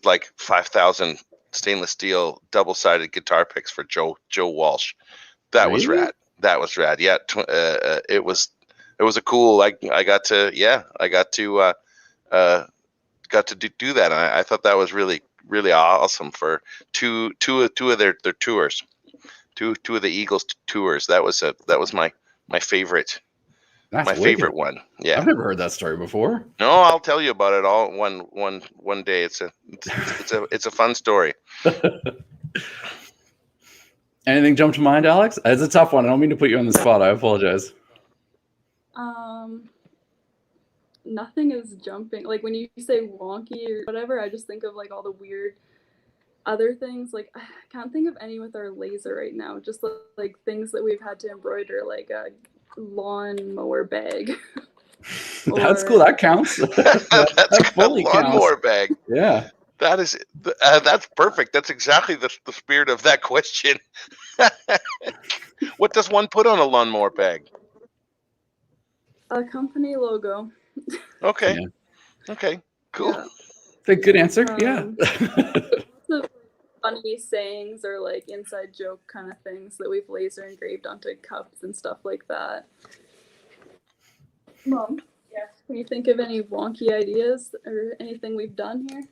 like 5,000 stainless steel double-sided guitar picks for Joe Walsh. That was rad. That was rad. Yeah, it was a cool. I got to do that. And I thought that was really awesome for two of their tours, two of the Eagles tours. That was my favorite.
That's
my favorite one. Yeah,
I've never heard that story before.
No, I'll tell you about it all one day. It's a fun story.
Anything jump to mind, Alex? It's a tough one. I don't mean to put you on the spot. I apologize.
Nothing is jumping. Like when you say wonky or whatever, I just think of like all the weird other things. Like I can't think of any with our laser right now. Just like things that we've had to embroider, like a lawnmower bag.
That's cool. That counts.
That fully lawnmower bag.
Yeah.
That's perfect. That's exactly the spirit of that question. What does one put on a lawnmower bag?
A company logo.
Okay.
Yeah.
Okay. Cool.
Yeah.
Good answer. Yeah.
Lots of funny sayings or like inside joke kind of things that we've laser engraved onto cups and stuff like that. Mom, yeah. Can you think of any wonky ideas or anything we've done here?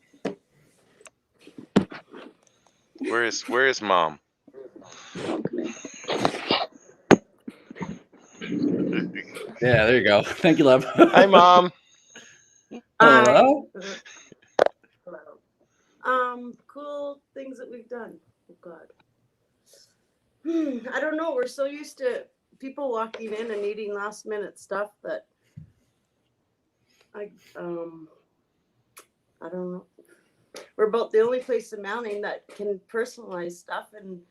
Where is Mom?
Mom, come here.
Yeah, there you go. Thank you, love.
Hi, Mom.
Hello.
Hello. Cool things that we've done. Oh God. I don't know. We're so used to people walking in and needing last minute stuff that I don't know. We're about the only place in Mounting that can personalize stuff and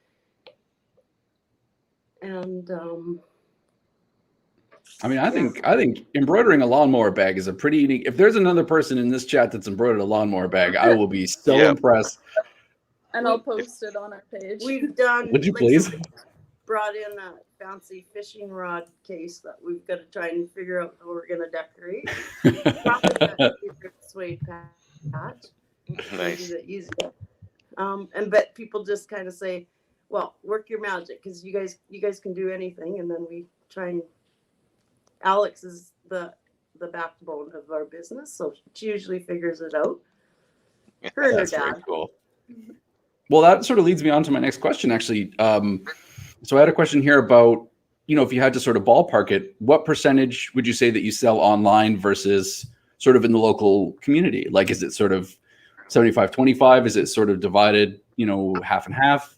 I mean, I think embroidering a lawnmower bag is a pretty unique. If there's another person in this chat that's embroidered a lawnmower bag, I will be so impressed.
And I'll post it on our page.
We've done.
Would you please?
Brought in a fancy fishing rod case that we've got to try and figure out how we're going to decorate. Probably that suede patch.
Nice.
Easy. But people just kind of say, "Well, work your magic because you guys can do anything." And then we try and. Alex is the the backbone of our business, so she usually figures it out. Her and her
That's very
dad.
cool. Well, that sort of leads me on to my next question, actually. So I had a question here about, if you had to sort of ballpark it, what percentage would you say that you sell online versus sort of in the local community? Like, is it sort of 75-25? Is it sort of divided, half and half?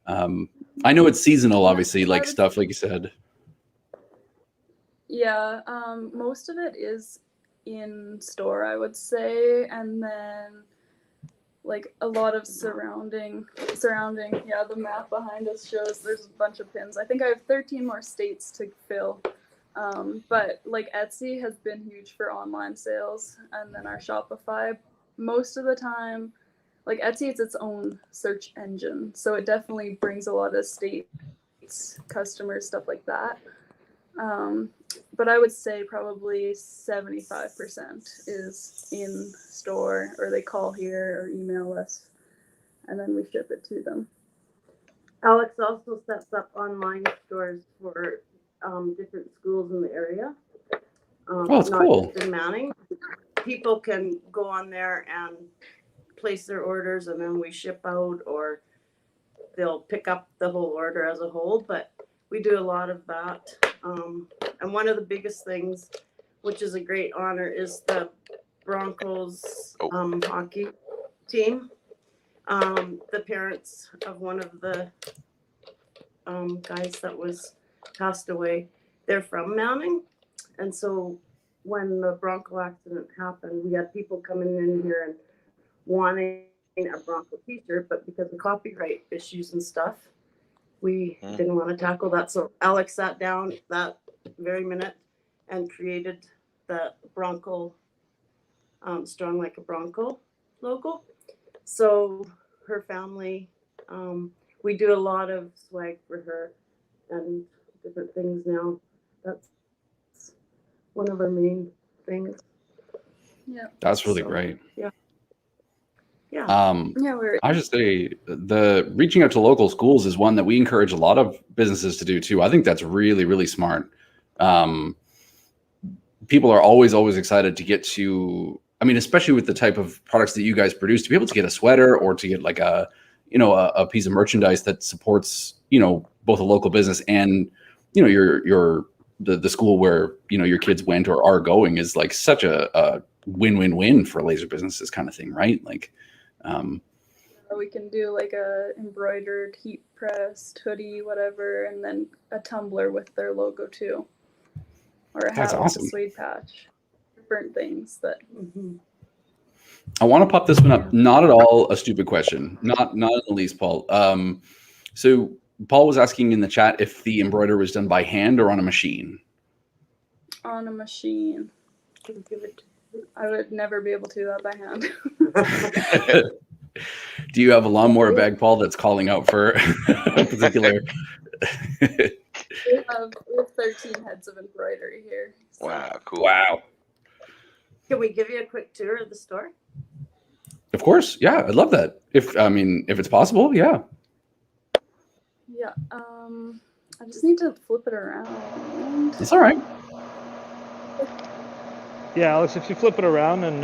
I know it's seasonal, obviously, like stuff like you said.
Yeah, most of it is in store, I would say, and then like a lot of surrounding. Yeah, the map behind us shows there's a bunch of pins. I think I have 13 more states to fill. But like Etsy has been huge for online sales, and then our Shopify. Most of the time, like Etsy, it's its own search engine, so it definitely brings a lot of states, customers, stuff like that. But I would say probably 75% is in store, or they call here or email us, and then we ship it to them.
Alex also sets up online stores for different schools in the area.
That's cool.
Not just in Manning. People can go on there and place their orders, and then we ship out, or they'll pick up the whole order as a whole. But we do a lot of that. And one of the biggest things, which is a great honor, is the Broncos hockey team. The parents of one of the guys that was passed away, they're from Manning. And so when the Bronco accident happened, we had people coming in here and wanting a Bronco t-shirt, but because of copyright issues and stuff, we didn't want to tackle that. So Alex sat down that very minute and created the Bronco, Strong Like a Bronco logo. So her family, we do a lot of swag for her and different things now. That's one of our main things.
Yeah.
That's really great.
Yeah. Yeah.
I should say the reaching out to local schools is one that we encourage a lot of businesses to do too. I think that's really, really smart. People are always excited to get to, especially with the type of products that you guys produce, to be able to get a sweater or to get like a piece of merchandise that supports, both a local business and, the school where, your kids went or are going is like such a win-win-win for laser businesses kind of thing, right? Like,
we can do like a embroidered heat pressed hoodie, whatever, and then a tumbler with their logo too, or a hat with a suede patch. Different things that.
I want to pop this one up. Not at all a stupid question. Not in the least, Paul. So Paul was asking in the chat if the embroidery was done by hand or on a machine.
On a machine. I would never be able to do that by hand.
Do you have a lawnmower bag, Paul, that's calling out for a particular?
we have 13 heads of embroidery here.
So. Wow, cool.
Wow.
Can we give you a quick tour of the store?
Of course. Yeah, I'd love that. If it's possible, yeah.
Yeah. I just need to flip it around.
It's all right.
Yeah, Alex, if you flip it around and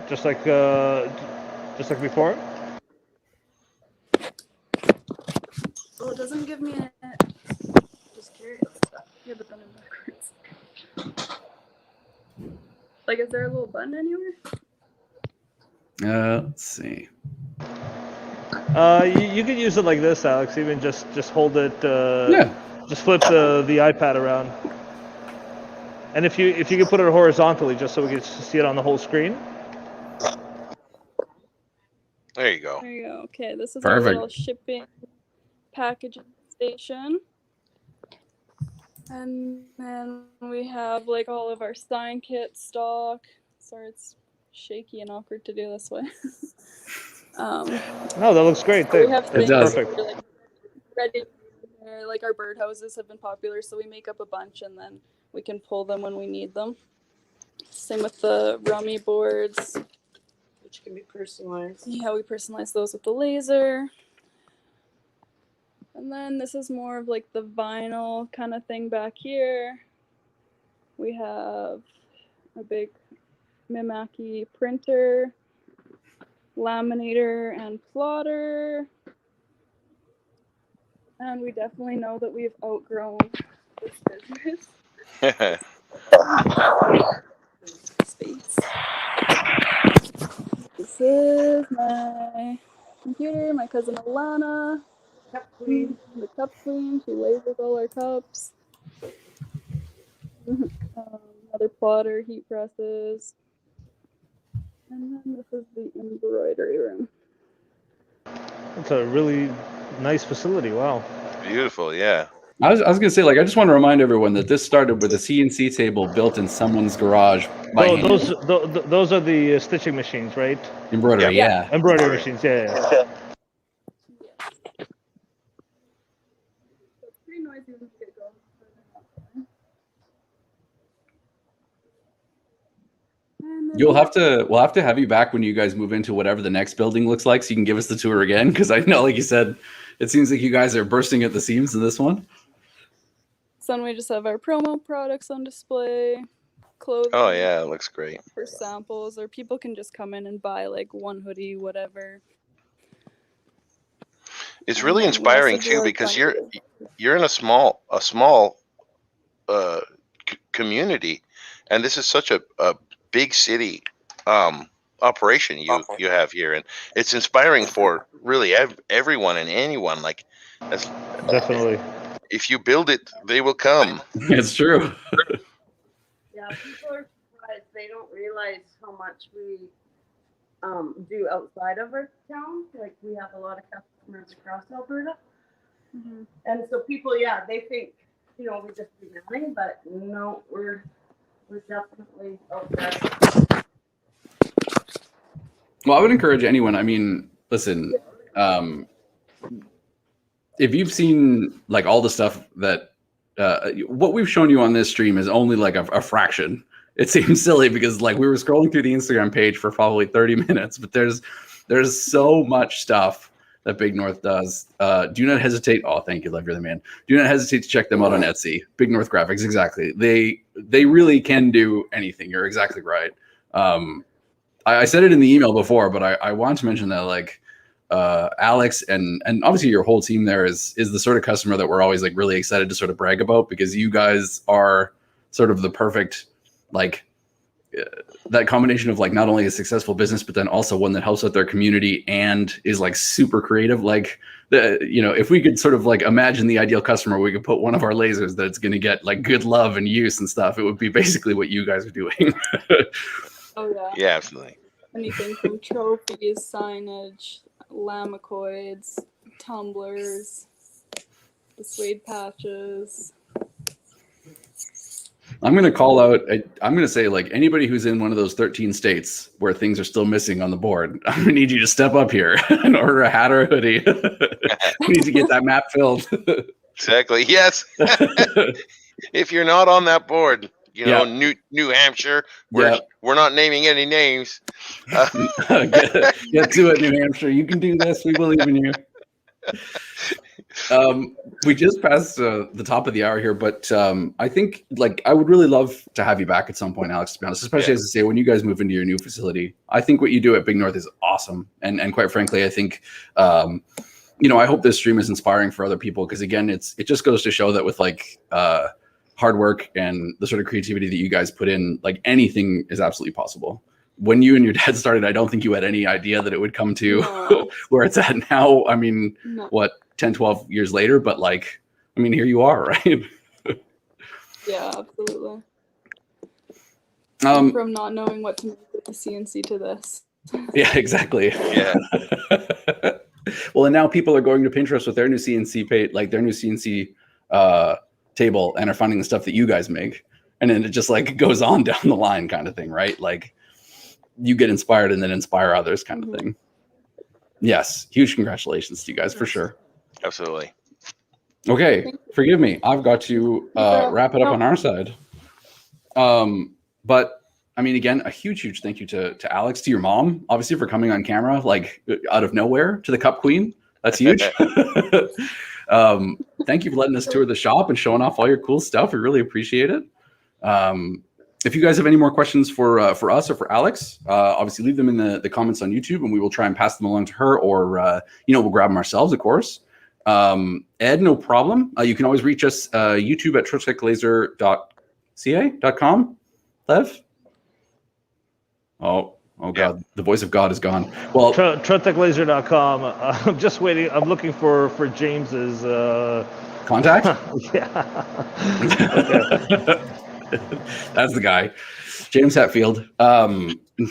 just like before.
Well, it doesn't give me a. Just carry it. Yeah, but then I'm backwards. Like, is there a little button anywhere?
Let's see.
You could use it like this, Alex. Even just hold it. Yeah. Just flip the iPad around. And if you could put it horizontally, just so we can see it on the whole screen.
There you go.
There you go. Okay, this is
Perfect.
Our little shipping packaging station. And then we have like all of our sign kit stock. Sorry, it's shaky and awkward to do this way.
No, that looks great.
We have things
perfect.
Like ready. Like our birdhouses have been popular, so we make up a bunch and then we can pull them when we need them. Same with the rummy boards,
which can be personalized.
Yeah, we personalize those with the laser. And then this is more of like the vinyl kind of thing back here. We have a big Mimaki printer, laminator, and plotter. And we definitely know that we've outgrown this business space. This is my computer, my cousin Alana,
Cup queen.
the cup queen. She labels all our cups. Another plotter, heat presses. And then this is the embroidery room.
It's a really nice facility. Wow.
Beautiful, yeah.
I was going to say, like, I just want to remind everyone that this started with a CNC table built in someone's garage by hand.
Those are the stitching machines, right?
Embroidery, yeah.
Embroidery machines, yeah.
It's pretty noisy when you get going. And then
We'll have to have you back when you guys move into whatever the next building looks like, so you can give us the tour again. Because I know, like you said, it seems like you guys are bursting at the seams in this one.
So then we just have our promo products on display, clothing.
Oh yeah, it looks great.
For samples, or people can just come in and buy like one hoodie, whatever.
It's really inspiring too, because you're in a small community, and this is such a big city operation you have here, and it's inspiring for really everyone and anyone. Like,
Definitely.
if you build it, they will come.
It's true.
Yeah, people are surprised. They don't realize how much we do outside of our town. Like, we have a lot of customers across Alberta.
Mm-hmm.
And so people, they think, we just do nothing, but no, we're definitely out there.
Well, I would encourage anyone. I mean, listen, if you've seen like all the stuff that what we've shown you on this stream is only like a fraction. It seems silly because like we were scrolling through the Instagram page for probably 30 minutes, but there's so much stuff that Big North does. Do not hesitate. Oh, thank you, love, you're the man. Do not hesitate to check them out on Etsy. Big North Graphics, exactly. They really can do anything. You're exactly right. I said it in the email before, but I want to mention that like Alex and obviously your whole team there is the sort of customer that we're always like really excited to sort of brag about, because you guys are sort of the perfect like that combination of like not only a successful business, but then also one that helps out their community and is like super creative. Like if we could sort of like imagine the ideal customer, we could put one of our lasers that's going to get like good love and use and stuff. It would be basically what you guys are doing.
Oh yeah.
Yeah, absolutely.
Anything from trophies, signage, lamicoids, tumblers, the suede patches.
I'm going to call out, I'm going to say like anybody who's in one of those 13 states where things are still missing on the board, I'm going to need you to step up here and order a hat or a hoodie. We need to get that map filled.
Exactly. Yes. If you're not on that board, New Hampshire, we're not naming any names.
Get to it, New Hampshire. You can do this. We believe in you. We just passed the top of the hour here, but I think like I would really love to have you back at some point, Alex, to be honest, especially as I say, when you guys move into your new facility. I think what you do at Big North is awesome. And quite frankly, I think, I hope this stream is inspiring for other people, because again, it just goes to show that with like hard work and the sort of creativity that you guys put in, like anything is absolutely possible. When you and your dad started, I don't think you had any idea that it would come to where it's at now. I mean, 10, 12 years later, but like, I mean, here you are, right?
Yeah, absolutely. From not knowing what to make with the CNC to this.
Yeah, exactly.
Yeah.
Well, and now people are going to Pinterest with their new CNC page, like their new CNC table, and are finding the stuff that you guys make. And then it just like goes on down the line kind of thing, right? Like you get inspired and then inspire others kind of thing. Yes. Huge congratulations to you guys for sure.
Absolutely.
Okay. Forgive me. I've got to wrap it up on our side. But I mean, again, a huge thank you to Alex, to your mom, obviously, for coming on camera, like out of nowhere, to the Cup Queen. That's huge. Thank you for letting us tour the shop and showing off all your cool stuff. We really appreciate it. If you guys have any more questions for us or for Alex, obviously leave them in the comments on YouTube, and we will try and pass them along to her, or we'll grab them ourselves, of course. Ed, no problem. You can always reach us YouTube at troteclaser.ca.com. Lev? Oh God, the voice of God is gone. Well,
Troteclaser.com. I'm just waiting. I'm looking for James's
contact.
Yeah.
That's the guy, James Hetfield.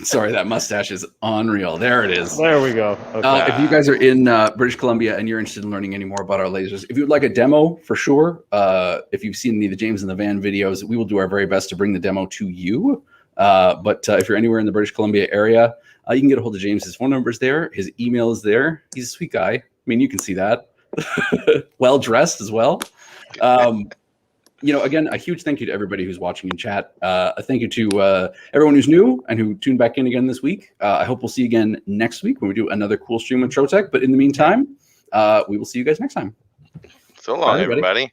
Sorry, that mustache is unreal. There it is.
There we go. Okay.
If you guys are in British Columbia and you're interested in learning any more about our lasers, if you would like a demo, for sure, if you've seen any of the James in the Van videos, we will do our very best to bring the demo to you. But if you're anywhere in the British Columbia area, you can get a hold of James. His phone number is there. His email is there. He's a sweet guy. I mean, you can see that. Well dressed as well. Again, a huge thank you to everybody who's watching in chat. A thank you to everyone who's new and who tuned back in again this week. I hope we'll see you again next week when we do another cool stream with Trotec. But in the meantime, we will see you guys next time.
So long,
Bye, everybody.
everybody.